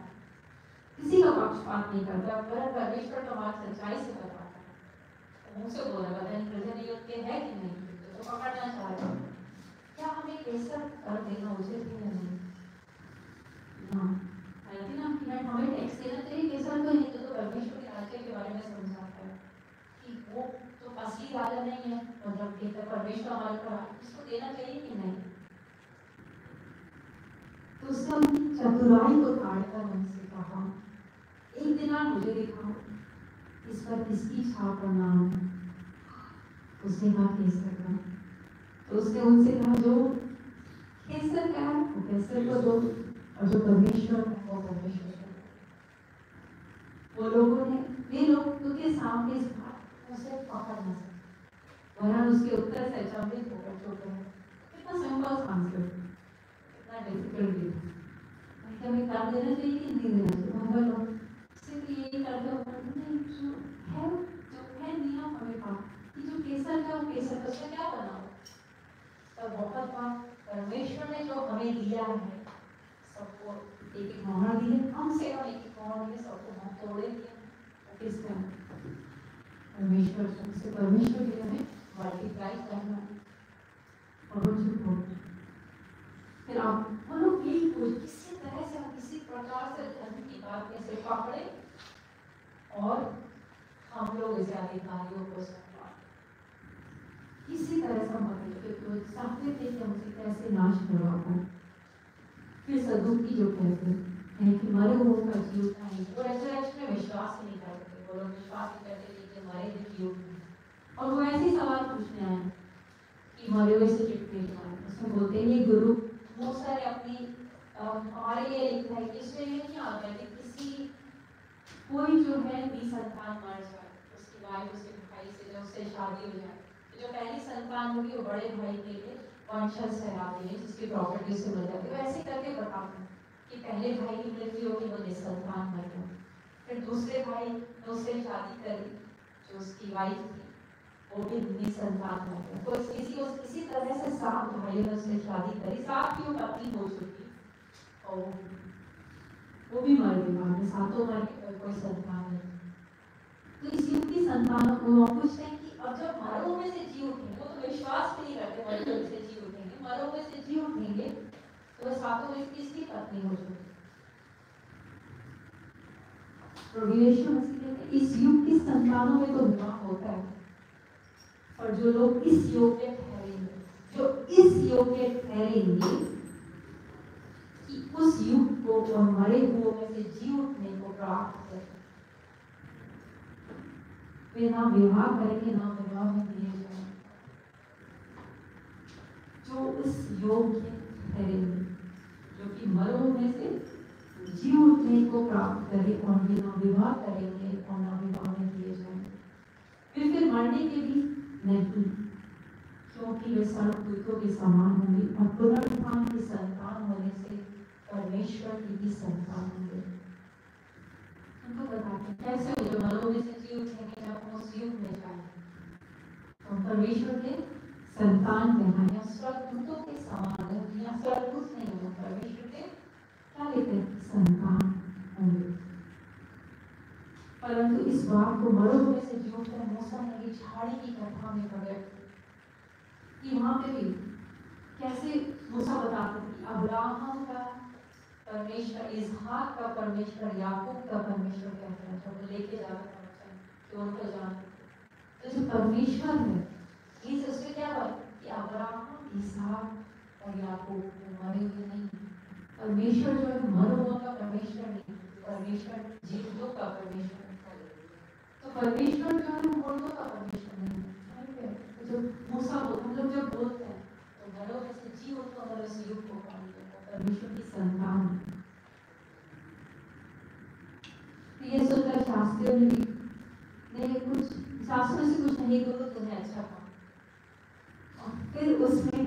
किसी का पक्षपात नहीं करता, पर परमेश्वर का बात सच्चाई से बताता है। मुझसे बोला पता नहीं प्रजा युद्ध के है कि नहीं, तो पकड़ना चाह रहे हैं, क्या हमें कैसा कर देना उचित भी नहीं? हाँ, हालांकि ना कि हमें टैक्स देना चाहिए, कैसा तो नहीं, तो परमेश्वर के राज्य के बारे में समझाता है कि वो तो असली राजा नहीं है, मतलब कि परमेश्वर हमारे पर इसको देना चाहिए कि नहीं। तो उसने अपनी चतुराई को काटकर उनसे कहा, एक दिनार मुझे दिखाओ, इस पर किसकी छाप और नाम है? उसने कहा केसर का। तो उसने उनसे कहा जो केसर का है वो केसर को दो, और जो परमेश्वर है वो परमेश्वर को। वो लोगों ने वे लोग क्योंकि सामने इस बात उसे पकड़ न सके, वरना उसके उत्तर से अचंभित होकर चुप रहे। कितना सिंपल आंसर, कितना डिफिकल्ट भी था। हमें कर देना चाहिए कि नहीं देना चाहिए? हम लोग सिर्फ यही करते हो नहीं, जो है नियम हमें कहा कि जो केसर है वो केसर का उसका क्या बना हो। पर बहुत बार परमेश्वर ने जो हमें दिया है, सबको एक एक मोहर दी है, हमसे हम एक एक मोहर दिए, सबको हम तोड़े दिए, किसने? परमेश्वर से। परमेश्वर के हमें मल्टीप्लाई करना और वो चुप हो। फिर आप वो लोग यही पूछ, किसी तरह से हम किसी प्रकार से धर्म की बात में से पकड़े और हम लोग इसे अधिकारियों को सौंपा, किसी तरह से हम पकड़े, तो चाहते थे कि हम उसे कैसे नाश करवा पाए। फिर सदुकी जो कहते हैं कि मरे हुओं का जीव नहीं, वो रेजरेक्शन में विश्वास नहीं करते थे, वो लोग विश्वास नहीं करते थे कि मरे हुए जीव नहीं। और वो ऐसे ही सवाल पूछने आए कि मरे हुए से चिपके जाए। उसमें बोलते हैं ये गुरु मूसा ने अपनी हमारे लिए लिखा है कि इसमें ये नहीं आता कि किसी कोई जो है निसंतान मर जाए, उसकी वाइफ उसके भाई से जो उससे शादी हो जाए, तो जो पहली संतान होगी वो बड़े भाई के लिए वंशज कहलाती है, जिसकी प्रॉपर्टी से मिल जाती है। वैसे करके बताते हैं कि पहले भाई की मृत्यु होगी, वो निसंतान मर गया, फिर दूसरे भाई ने उससे शादी करी, जो उसकी वाइफ थी वो भी निसंतान मर गया। तो इसी तरह से 7 भाइयों ने उससे शादी करी, 7 की पत्नी हो चुकी और वो भी मर गई, बाद में 7 मर गए, कोई संतान नहीं। तो इस युग की संतानों को हम पूछते हैं कि अब जब मरों में से जी उठेंगे, वो तो विश्वास भी नहीं करते मरों में से जी उठेंगे, मरों में से जी उठेंगे, तो वह 7 में किसकी पत्नी हो चुकी? प्रभु यीशु मसीह कहते हैं इस युग की संतानों में तो विवाह होता है, और जो लोग इस योग्य ठहरेंगे, जो इस योग्य ठहरेंगे कि उस युग को और मरे हुओं में से जी उठने को प्राप्त करें, वे ना विवाह करेंगे ना विवाह में दिए जाएंगे। जो उस योग्य ठहरेंगे, जो कि मरों में से जी उठने को प्राप्त करें, और वे ना विवाह करेंगे और ना विवाह में दिए जाएंगे। वे फिर मरने के भी नहीं, क्योंकि वे सर्वदूतों के समान होंगे और पुनरुत्थान की संतान होने से परमेश्वर की भी संतान होंगे। उनको बताते हैं कैसे जो मरों में से जी उठेंगे जब हम उस युग में जाएंगे, तो परमेश्वर के संतान कहना या स्वर्गदूतों के समान है, या स्वर्गदूत नहीं होगा, परमेश्वर के क्या लिखते हैं? संतान होंगे। परंतु इस बात को मरों में से जी उठकर मूसा ने ये झाड़ी की कथा में प्रकट कि वहां पे भी कैसे मूसा बताते थे कि अब्राहम का परमेश्वर, इसहाक का परमेश्वर, याकूब का परमेश्वर कहते हैं, जब लेके जाते हैं कि उनको जानते थे। तो जो परमेश्वर है, इस उसमें क्या बात कि अब्राहम, इसहाक और याकूब मरे हुए नहीं, परमेश्वर जो है मरे हुओं का परमेश्वर नहीं, परमेश्वर जीवितों का परमेश्वर। तो परमेश्वर जो है मुर्दों का परमेश्वर नहीं। तो जब मूसा हम लोग जब बोलते हैं तो मरों में से जी उठकर उस युग को परमेश्वर की शास्त्रों से कुछ नहीं दो तो तुम्हें अच्छा पाओ। और फिर उससे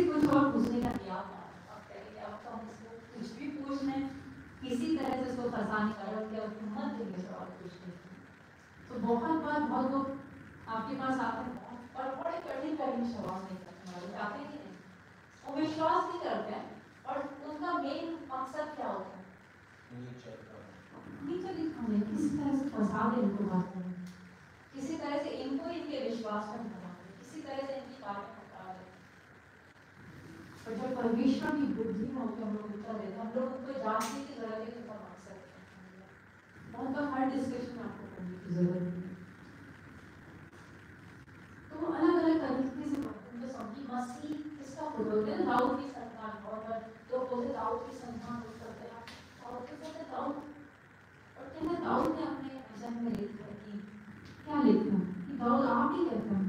कुछ और पूछने का दिया अब कहेंगे अब तो हम इसको कुछ भी पूछ लें, किसी तरह से उसको फंसाने का हिम्मत देंगे सवाल पूछने की। तो बहुत बहुत लोग आपके पास आते हैं और बड़े कठिन सवाल नहीं करने वाले आते ही नहीं, वो विश्वास नहीं करते हैं। और उनका मेन मकसद क्या होता है? नीचे दिखाने, किसी तरह से फंसा दे इनको बातों में, किसी तरह से इनको इनके विश्वास में बना दे, किसी तरह से इनकी बातें हटा दे। और जब परमेश्वर की बुद्धि में होकर हम लोग उत्तर देते हैं, हम लोग उनको जानने की जरूरत है कि उनका मकसद क्या है। बहुत हर डिस्कशन आपको करने की जरूरत है। तो अलग अलग तरीके से उनको समझी मसीह किसका खुद होते हैं, दाऊद की संतान। और लोग बोलते दाऊद की संतान करते हैं, और कहते दाऊद, और कहते दाऊद ने अपने वचन में लिखा है कि क्या लिखा है कि दाऊद आप ही कहते हैं,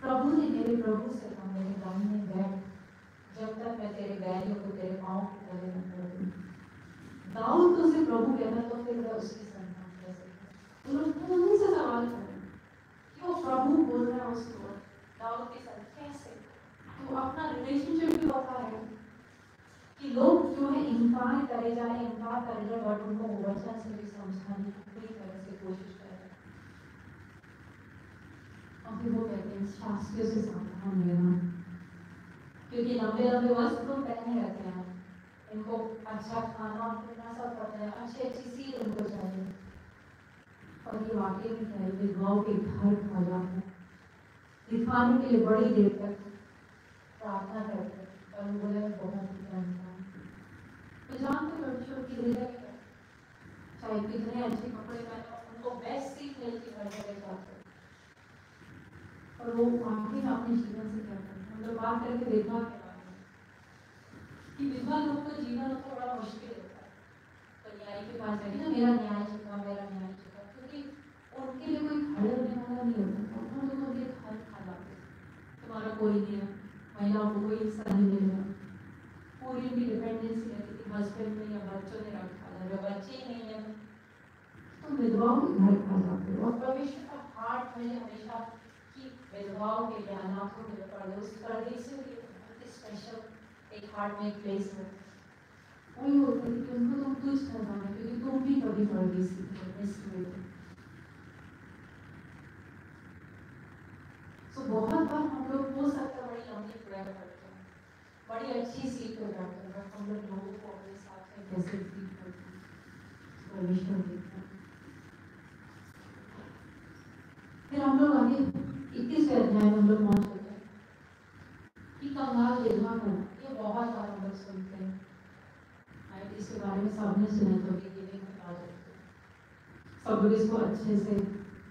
प्रभु ने मेरे प्रभु से कहा मेरे दाहिने बैठ, जब तक मैं तेरे बैरियों को तेरे पांव के तले न कर दूं। दाऊद तो उसे प्रभु कहता, तो फिर वह उसकी संतान कैसे? तो लोग उन्हीं से सवाल कर रहे हैं कि वो प्रभु बोल रहा है उसको दाऊद के साथ कैसे? तो अपना रिलेशनशिप भी होता है कि लोग जो है इनकार करे जाए, बट उनको वचन से भी समझाने की पूरी तरह से कोशिश करें। और फिर वो कहते हैं शास्त्रियों से सावधान रहना, क्योंकि लंबे लंबे वस्त्र पहने रहते हैं, इनको अच्छा खाना पीना सब पता है, अच्छी सील उनको चाहिए। और ये वाकई में क्या है, विधवाओं के घर खा जाते हैं, दिखाने के लिए बड़ी देर तक प्रार्थना करते हैं, और बोले बहुत ही जानता है। तो जानते बच्चों की हृदय में चाहे कितने अच्छे कपड़े पहने, उनको बेस्ट सीट मिलती हर जगह जाते हैं, और वो आखिर में अपने जीवन से क्या करते हैं। हम लोग बात करके विधवा के बारे में कि विधवा लोग का जीवन थोड़ा मुश्किल होता है, तो न्याय के पास जाके ना मेरा न्याय चुका, क्योंकि उनके लिए कोई खड़े होने वाला नहीं होता, उन लोगों के घर खा जाते, तुम्हारा कोई नहीं है, महिलाओं को कोई हिस्सा नहीं मिलेगा, पूरी भी डिपेंडेंसी रहती थी हस्बैंड में या बच्चों ने रखा है, जब बच्चे ही नहीं है तो विधवाओं के घर खा जाते हो। और परमेश्वर का हार्ट में हमेशा कि विधवाओं के लिए, अनाथों के लिए, परदेशियों के लिए स्पेशल एक हार्ट में एक प्लेस है। वही होता है कि उनको तुम तुझ न जाने, क्योंकि तुम भी कभी परदेशी थे इसलिए। तो बहुत बार हम लोग हो सकता है बड़ी लंबी प्रेयर करते हैं, बड़ी अच्छी सीट पे जाते हैं, बट हम लोग लोगों को अपने साथ में कैसे ट्रीट करते हैं परमेश्वर देखते हैं। फिर हम लोग आगे 21वें अध्याय में हम लोग पहुंच चुके हैं कि कंगाल विधवा को, ये बहुत बार हम लोग सुनते हैं, इसके बारे में सबने सुना, तो सब लोग इसको अच्छे से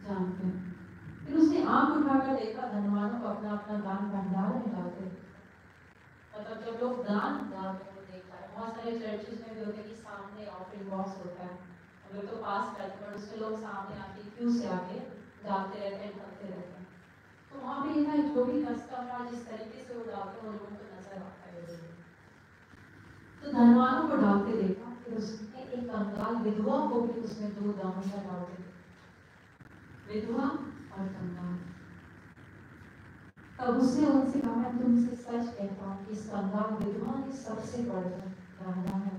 जानते हैं। फिर उसने आंख उठाकर देखा, धनवानों को अपना अपना दान भंडार में डालते। मतलब जब लोग दान डालते हैं देखा है, बहुत सारे चर्चेस में भी होते हैं कि सामने ऑफरिंग बॉक्स होता है, हम लोग तो पास करते हैं, पर उसमें लोग सामने आके क्यू से आके डालते रहते हैं, ढलते रहते हैं। तो वहाँ पे ये था जो भी कस्टमर जिस तरीके से वो डालते हैं वो लोगों को नजर आता है। तो धनवानों को डालते देखा, फिर उसने एक कंगाल विधवा को भी उसमें 2 दानियां डालते, विधवा और कंगाल। तब उसने उनसे कहा, मैं तुमसे सच कहता हूँ कि इस कंगाल विधवा ने सबसे बढ़कर डाला है,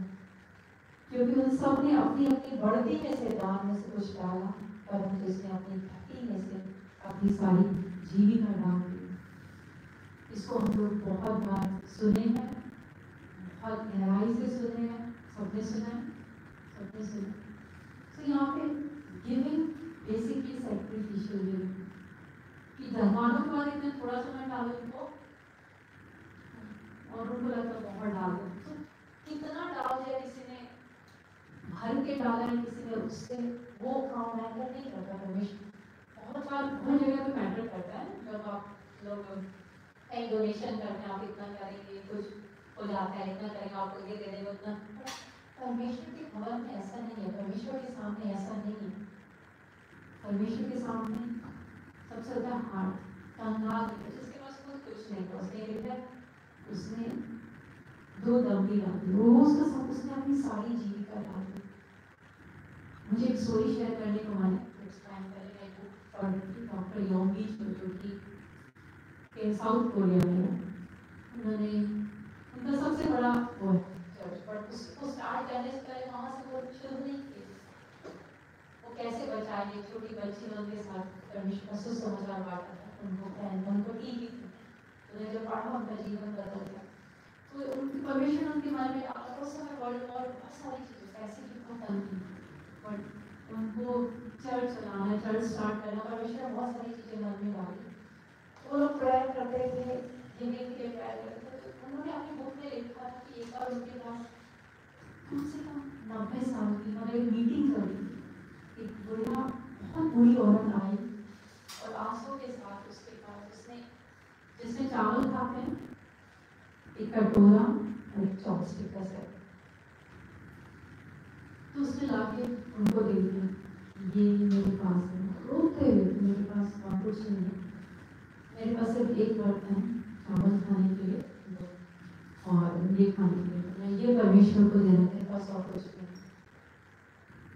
क्योंकि उन सब ने अपनी अपनी बढ़ती में से दान में से कुछ डाला, परंतु इसने अपनी घटी में से अपनी सारी जीविका डाल दी। इसको हम लोग बहुत बार सुने हैं, बहुत गहराई से सुने हैं, सबने सुना है, सबने सुना। तो यहाँ पे गिविंग बेसिकली सैक्रिफिशियल गिविंग, कि धनवानों के बाद इतना थोड़ा सा मैं डालूं उनको, और उनको लगता बहुत डाल दूं, तो कितना डाल दिया, किसी ने भर के डाला है, किसी ने उससे वो काम मैटर नहीं करता। परमेश्वर बहुत बार बहुत जगह पे मैटर करता है, जब आप लोग कहीं डोनेशन करते हैं, आप इतना करेंगे कुछ हो जाता है, इतना करेंगे आपको ये दे देंगे उतना। परमेश्वर के भवन में ऐसा नहीं है, परमेश्वर के सामने ऐसा नहीं है। परमेश्वर के सामने सबसे ज्यादा हार्ट कंगाल है, जिसके पास कुछ नहीं था, उसने 2 दमड़ी डाली, रोज का सब उसने अपनी सारी जीविका डाल दी। मुझे एक स्टोरी शेयर करने को मन है, कुछ टाइम पहले मैं एक बुक और डॉक्टर योंगी जो कि साउथ कोरिया में है, उन्होंने उनका सबसे बड़ा वो है चर्च, बट उसको स्टार्ट करने से पहले वहाँ से वो शुरू नहीं किए। वो कैसे बचाएंगे, छोटी बच्ची उनके साथ परमेश्वर सुसमाचार बांटा था, उनको ठीक ही थी, उन्हें जब पढ़ा उनका जीवन बदल गया। तो उनकी परमेश्वर उनके मन में आता था। उस समय वर्ल्ड और बहुत सारी चीज़ें पैसे की बहुत तंग थी, बट उनको चर्च चलाना, चर्च स्टार्ट करना, परमेश्वर बहुत सारी चीज़ें मन में डाली। वो लोग प्रेयर करते थे, गिविंग के लिए प्रेयर करते थे। उन्होंने अपनी बुक में लिखा था कि एक बार उनके पास कम से कम 90 साल की मतलब एक मीटिंग चली, एक बुढ़ा बहुत बुरी औरत आई और आंसू के साथ उसके पास उसने जिसमें चावल खाते हैं, एक कटोरा और एक चॉपस्टिक का सेट, तो उसने लाके उनको दे दिया, ये मेरे पास है। रोते हुए मेरे पास और कुछ नहीं है, मेरे पास सिर्फ एक बर्तन चावल खाने के लिए और ये खाने के लिए, मैं ये परमेश्वर को देना, मेरे पास और कुछ नहीं।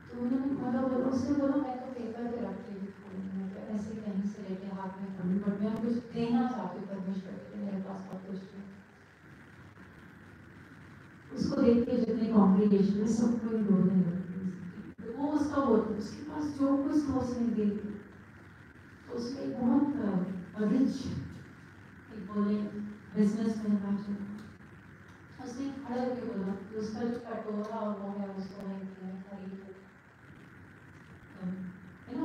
तो उन्होंने मतलब उसने बोला मैं तो पेपर पे रखती हूँ, ऐसे कहीं से लेके हाथ में करूँ, बट मैं कुछ देना चाहती हूँ परमेश्वर के, मेरे पास और कुछ नहीं। उसको देख के जितने कॉन्ग्रेगेशन में सब कोई रोने लगे। वो उसका बोलते उसके पास जो कुछ था उसने दे दिया। तो उसमें एक बहुत रिच एक बोले बिजनेसमैन था, उसने खड़े होकर बोला कि उसका जो कटोरा और वो है उसको नहीं दिया, खरीद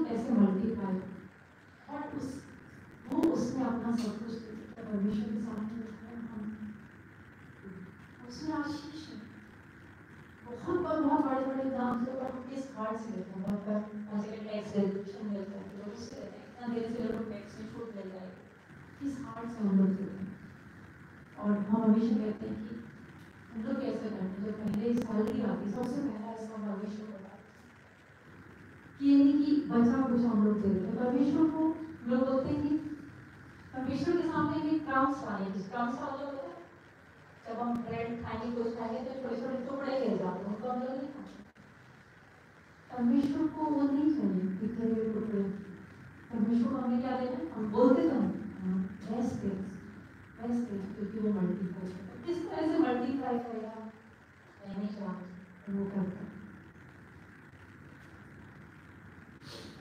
कैसे मल्टीप्लाई, और उसने अपना सब कुछ परमेश्वर के सामने उसमें आशीष है। बहुत बड़े दाम से, और हम किस कार्ड से लेते हैं, बहुत बार ऐसे टैक्स रिडक्शन मिलता है, लोग उससे लेते हैं, इतना देर से लोग टैक्स में छूट मिल जाएगी, किस कार्ड से हम लोग देते हैं। और हम हमेशा कहते हैं कि हम लोग कैसे करते हैं, जब पहले सैलरी आती सबसे पहला इसका परमेश्वर को कि यानी कि बचा कुछ हम लोग देते हैं परमेश्वर को। लोग बोलते हैं कि परमेश्वर के सामने भी क्रम्स आने की, क्रम्स वाले होते हैं, जब हम ब्रेड खाएंगे कुछ खाएंगे तो छोटे छोटे टुकड़े ले जाते हैं, उनको हम लोग नहीं खाते। परमेश्वर को वो नहीं चाहिए बिखरे हुए टुकड़े। परमेश्वर को हमें क्या देना, हम बोलते तो बेस्ट क्योंकि वो मल्टीप्लाई करता है। किस तरह से मल्टीप्लाई करेगा मैं नहीं चाहती, वो करता है।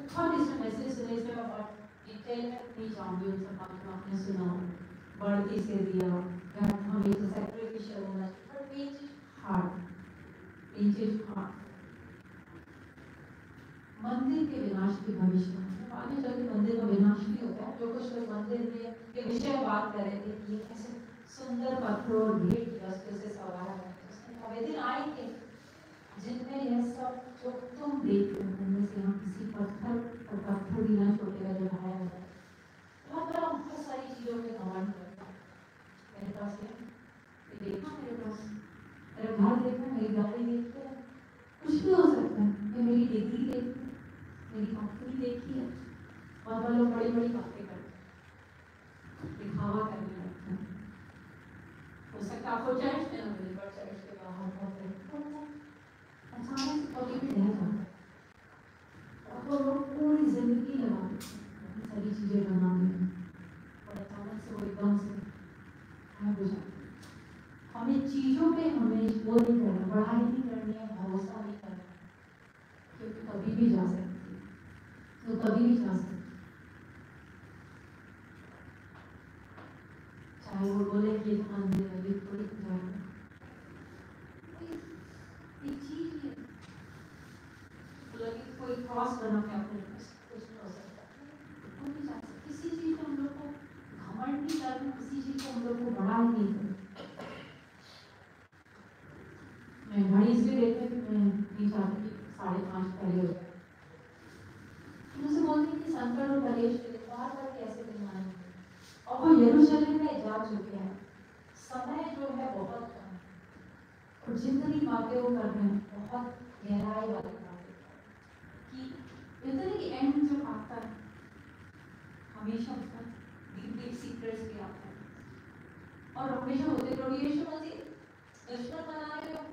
बहुत इसमें मैसेज सुने से मैं डिटेल में नहीं जाऊंगी, उन सब बातों आपने सुना, बढ़ती से दिया, हमें तो सैक्रिफिशियल होना चाहिए, बट बीच हार्ट मंदिर के विनाश की भविष्य आगे चल के मंदिर का विनाश भी होता है। जो कुछ लोग मंदिर में ये विषय बात कर रहे थे कि ये कैसे सुंदर पत्थरों और भेंट की वस्तु से सवारा है, उसने दिन आएंगे जिनमें यह सब जो तुम देखते हो उनमें से हम किसी पत्थर भी ना छूटेगा जो ढाया होता है। बहुत सारी चीजों के घमंड करता है। मेरे पास ये देखा, मेरे पास मेरा घर देखा, मेरी गाड़ी देखी है, कुछ भी हो सकता है, ये मेरी डिग्री देखी है, मेरी कंपनी देखी है, बहुत लोग बड़ी बड़ी बातें करते हैं, दिखावा करने लगते हैं। हो सकता है आपको चर्च में ना मिले, पर चर्च के बाहर अचानक से कभी भी रह जाता है, और लोग पूरी जिंदगी लगा देते हैं सारी चीजें बनाने में, और अचानक से वो एकदम से गायब हो जाती है। हमें चीजों पे हमें वो नहीं करना, पढ़ाई नहीं करनी है, भरोसा नहीं करना, क्योंकि कभी भी जा सकती है, तो कभी भी जा सकती है। चाहे वो बोले कि मंदिर है, ये थोड़ी जाएगा, एक चीज है कोई क्रॉस बना के अपने कुछ नहीं हो सकता, कोई नहीं जा सकता। किसी चीज को हम लोग को घमंड नहीं करना, किसी चीज को हम लोग को बड़ा नहीं करना। मैं घड़ी इसलिए देखती कि मैं नहीं चाहती कि 5:30 पहले हो जाए। मुझे बोलती कि संकट और कलेश के बार बार कैसे दिन आएंगे, और वो यरूशलेम में जा चुके हैं, समय जो है बहुत कम है, और जितनी बातें वो कर रहे हैं बहुत गहराई वाली बातें कि इतने कि एंड जब आता है हमेशा उसका डीप सीक्रेट्स भी आता है, और हमेशा होते लोग यीशु मसीह दुश्मन बनाने में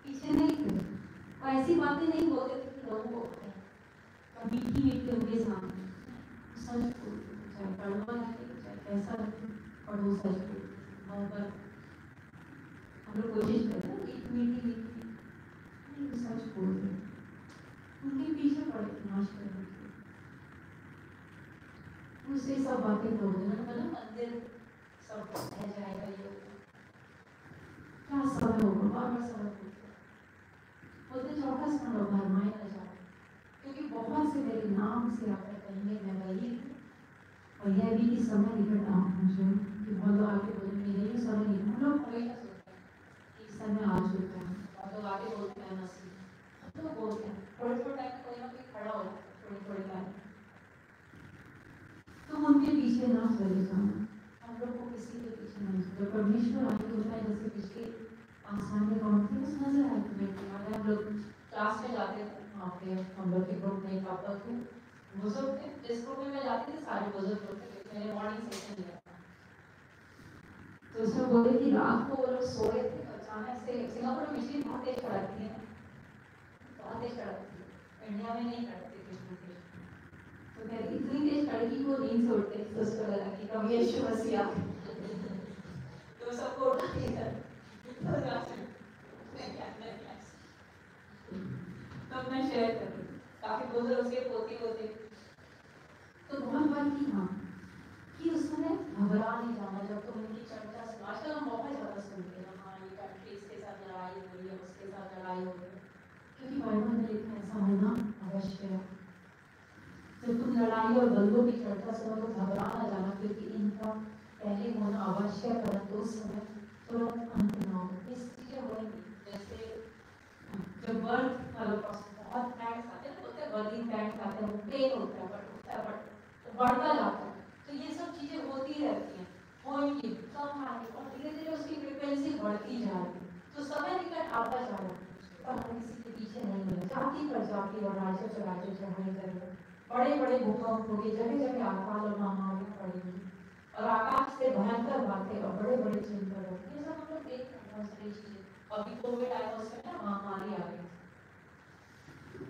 पीछे नहीं थे, और ऐसी बातें नहीं बोलते थे कि लोगों को मीठी मीठी उनके सामने ऐसा पढ़ो सच को मोहब्बत हम लोग कोशिश करते हैं एक मीठी नहीं सच बोल रहे उनके पीछे पड़े नाश करने के उससे सब बातें बोल रहे मतलब मंदिर सब रह जाएगा ये क्या समय होगा बार समय बोलते चौकस न लो भरमाए न जाओ क्योंकि बहुत से मेरे नाम से आकर कहेंगे मैं वही और यह भी कि समय निकट आ पहुंचे कि बहुत लोग आके बोलेंगे नहीं समय नहीं हम लोग हमेशा सोचते हैं कि समय आ चुका है और लोग आगे बोलते हैं मसीह हम लोग बोलते हैं थोड़े थोड़े टाइम में कोई ना कोई खड़ा हो जाता है थोड़े थोड़े टाइम तो उनके पीछे ना चले जाना हम लोग को किसी के पीछे नहीं चले परमेश्वर आगे होता है जैसे पिछले आसान में कौन थी बस नजर आई तुम्हें अगर हम लोग क्लास में जाते थे वहाँ पे हम लोग के ग्रुप में पापा थे बुजुर्ग थे जिस ग्रुप में मैं जाती थी सारे बुजुर्ग लोग थे मैंने मॉर्निंग सेशन लिया था तो उसमें बोले कि रात को वो लोग सो रहे थे अचानक से सिंगापुर में बिजली बहुत तेज कड़कती है बहुत तेज कड़कती है इंडिया में नहीं कड़कती बिजली तो कहती इतनी तेज कड़की वो नींद से उठते तो उसको लगा कि कभी यीशु मसीह आ तो सबको उठा दिया तब मैं शेयर कर रही काफी बुजुर्ग उसके पोते होते तो बहुत बार की हाँ कि उसने घबरा नहीं जाना जब तुम उनकी चर्चा सुनो आजकल हम बहुत ज्यादा सुनते हैं हाँ ये कंट्री इसके साथ लड़ाई हो रही है उसके साथ लड़ाई हो रही है क्योंकि बाइबल में लिखा है ऐसा होना अवश्य है जब तुम लड़ाई और दंगों की चर्चा सुनो तो घबरा ना जाना क्योंकि इनका पहले होना अवश्य है परंतु उस समय तुरंत अंत ना हो इस चीजें होंगी जैसे जब बर्थ वालों पास बहुत पैंट्स आते हैं बोलते हैं बर्थिंग पैंट्स आते हैं वो पेन होता है बट होता है बट बढ़ता जाता है तो ये सब चीजें होती रहती हैं होंगी कम आएंगी और धीरे धीरे उसकी फ्रिक्वेंसी बढ़ती जा रही है तो समय निकट आता जा रहा है और हम किसी के पीछे नहीं मिले जाति पर जाति और राज्य से राज्य चढ़ाई करेंगे बड़े बड़े भूकंप होंगे जगह जगह अकाल और महामारी पड़ेगी और आकाश से भयंकर बातें और बड़े बड़े चिंता होंगे ये सब हम लोग देख रहे हैं बहुत सारी चीजें अभी कोविड आया उसमें ना महामारी आ गई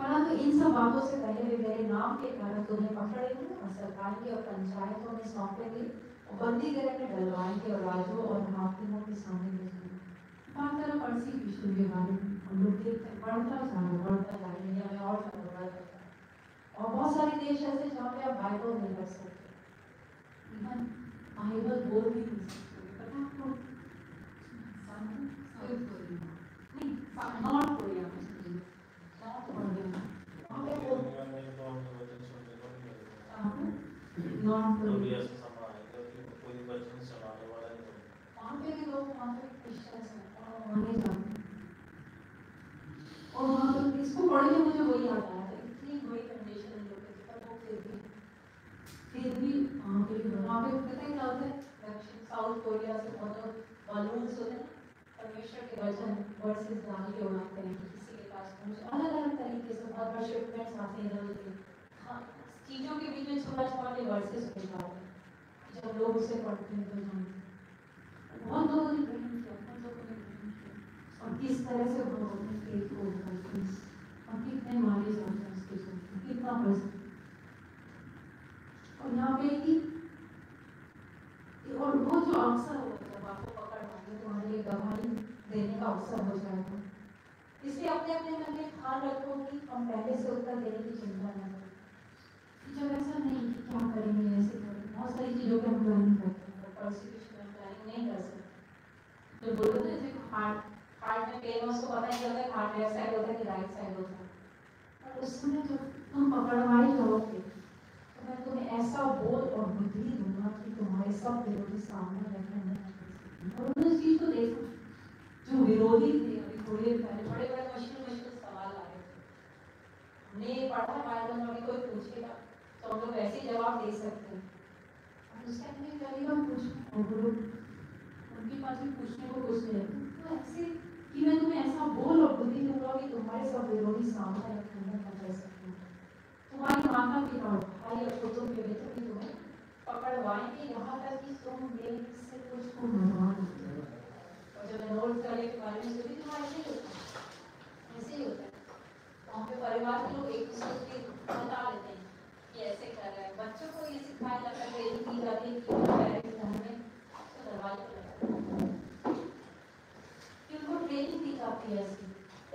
परंतु इन सब बातों से पहले भी मेरे नाम के कारण तुम्हें पकड़ेंगे और सरकारी और पंचायतों में सौंपेंगे और बंदी गृह में डलवाएंगे और राजों और हाकिमों के सामने भेजेंगे बात करो पड़ोसी विष्णु के बारे में हम लोग देखते हैं बढ़ता जा रहा है इंडिया में और ज्यादा बढ़ जाता है और बहुत सारे देश ऐसे जहाँ पे आप बाइबल नहीं कर सकते इवन बाइबल बोल भी नहीं सकते पता आपको नहीं नॉर्थ कोरिया में इसको पढ़ के मुझे वही याद आया था इतनी बुरी कंडीशन है लोगों की पर वो फिर भी वहाँ पे पता है क्या होता है दक्षिण साउथ कोरिया से बहुत बलून्स होते हैं परमेश्वर के वचन वर्सेस डाल के उड़ाते हैं किसी के पास अलग अलग तरीके से बहुत बड़े शिपमेंट्स आते हैं इधर हाँ चीज़ों के बीच में छोटा छोटे वर्सेस हो जाते हैं जब लोग उसे पढ़ते हैं तो जानते बहुत लोगों ने ग्रहण किया बहुत लोगों ने ग्रहण किया और किस तरह से वो अपने फेथ को करते हैं और कितने मारे जाते हैं उसके चलते कितना प्रसिद्ध और यहाँ पे कि और वो जो अवसर होता है आपको पकड़ पाएंगे तुम्हारे लिए गवाही देने का अवसर हो जाएगा इसलिए अपने अपने मन में ठान रखो कि हम पहले से उत्तर देने की चिंता न करें जब ऐसा नहीं कि क्या करेंगे ऐसे करेंगे बहुत सारी चीज़ों की हम प्लानिंग करते हैं परसिक्यूशन में प्लानिंग नहीं कर सकते जो बोलते हैं जैसे हार्ट में पेन उसको पता नहीं चलता हार्ट लेफ्ट साइड होता है कि राइट साइड होता है पर उस समय जब तुम पकड़वाई जाओगे तो मैं तुम्हें ऐसा बोल और बुद्धि दूंगा कि तुम्हारे सब विरोधी सामने रखने में और उन्होंने इस चीज़ को देखा जो विरोधी थे अभी थोड़ी देर पहले बड़े बड़े मुश्किल सवाल आ रहे थे हमने ये पढ़ा बाइबल में अभी कोई पूछेगा तो हम लोग वैसे जवाब दे सकते हैं और उसके अंदर करेगा पूछ और लोग उनके पास भी पूछने को कुछ नहीं तो ऐसे कि मैं तुम्हें ऐसा बोल और बुद्धि दूंगा कि तुम्हारे सब विरोधी सामने रखने में न कर सकूँ तुम्हारी माता पिता और भाई और कुटुंब के मित्र भी तुम्हें पकड़वाएंगे यहाँ तक कि तुम मेरे से कुछ को मरवा देते हो और जब मैं नोट करने के बारे में सुनी तो ऐसे ही होता है ऐसे ही होता है वहाँ पे परिवार के लोग एक दूसरे के बता देते हैं कि ऐसे कर रहा है बच्चों को ये सिखाया जाता है ट्रेनिंग की जाती है कि ऐसी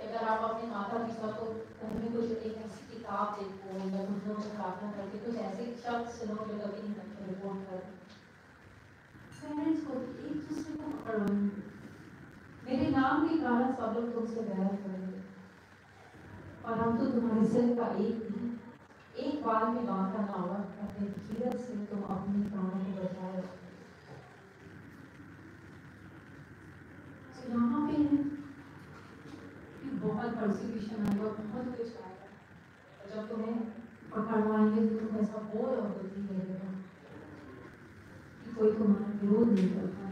अगर आप अपने माता पिता को घर में कुछ एक ऐसी किताब देखो या घुटनों में प्रार्थना करके कुछ ऐसे शब्द सुनो जो कभी नहीं करते रिपोर्ट कर पेरेंट्स को एक दूसरे को पकड़वाएंगे मेरे नाम के कारण सब लोग तुमसे बैर करेंगे और हम तो तुम्हारे सिर का एक बार में बांका ना होगा अपने धीरज से तुम अपनी प्राणों को बचाए तो यहाँ पे कि बहुत परसिक्यूशन आएगा बहुत कुछ आएगा और जब तुम्हें पकड़वाएंगे तो तुम ऐसा बोल और बुद्धि लगेगा कि कोई तुम्हारा विरोध नहीं करता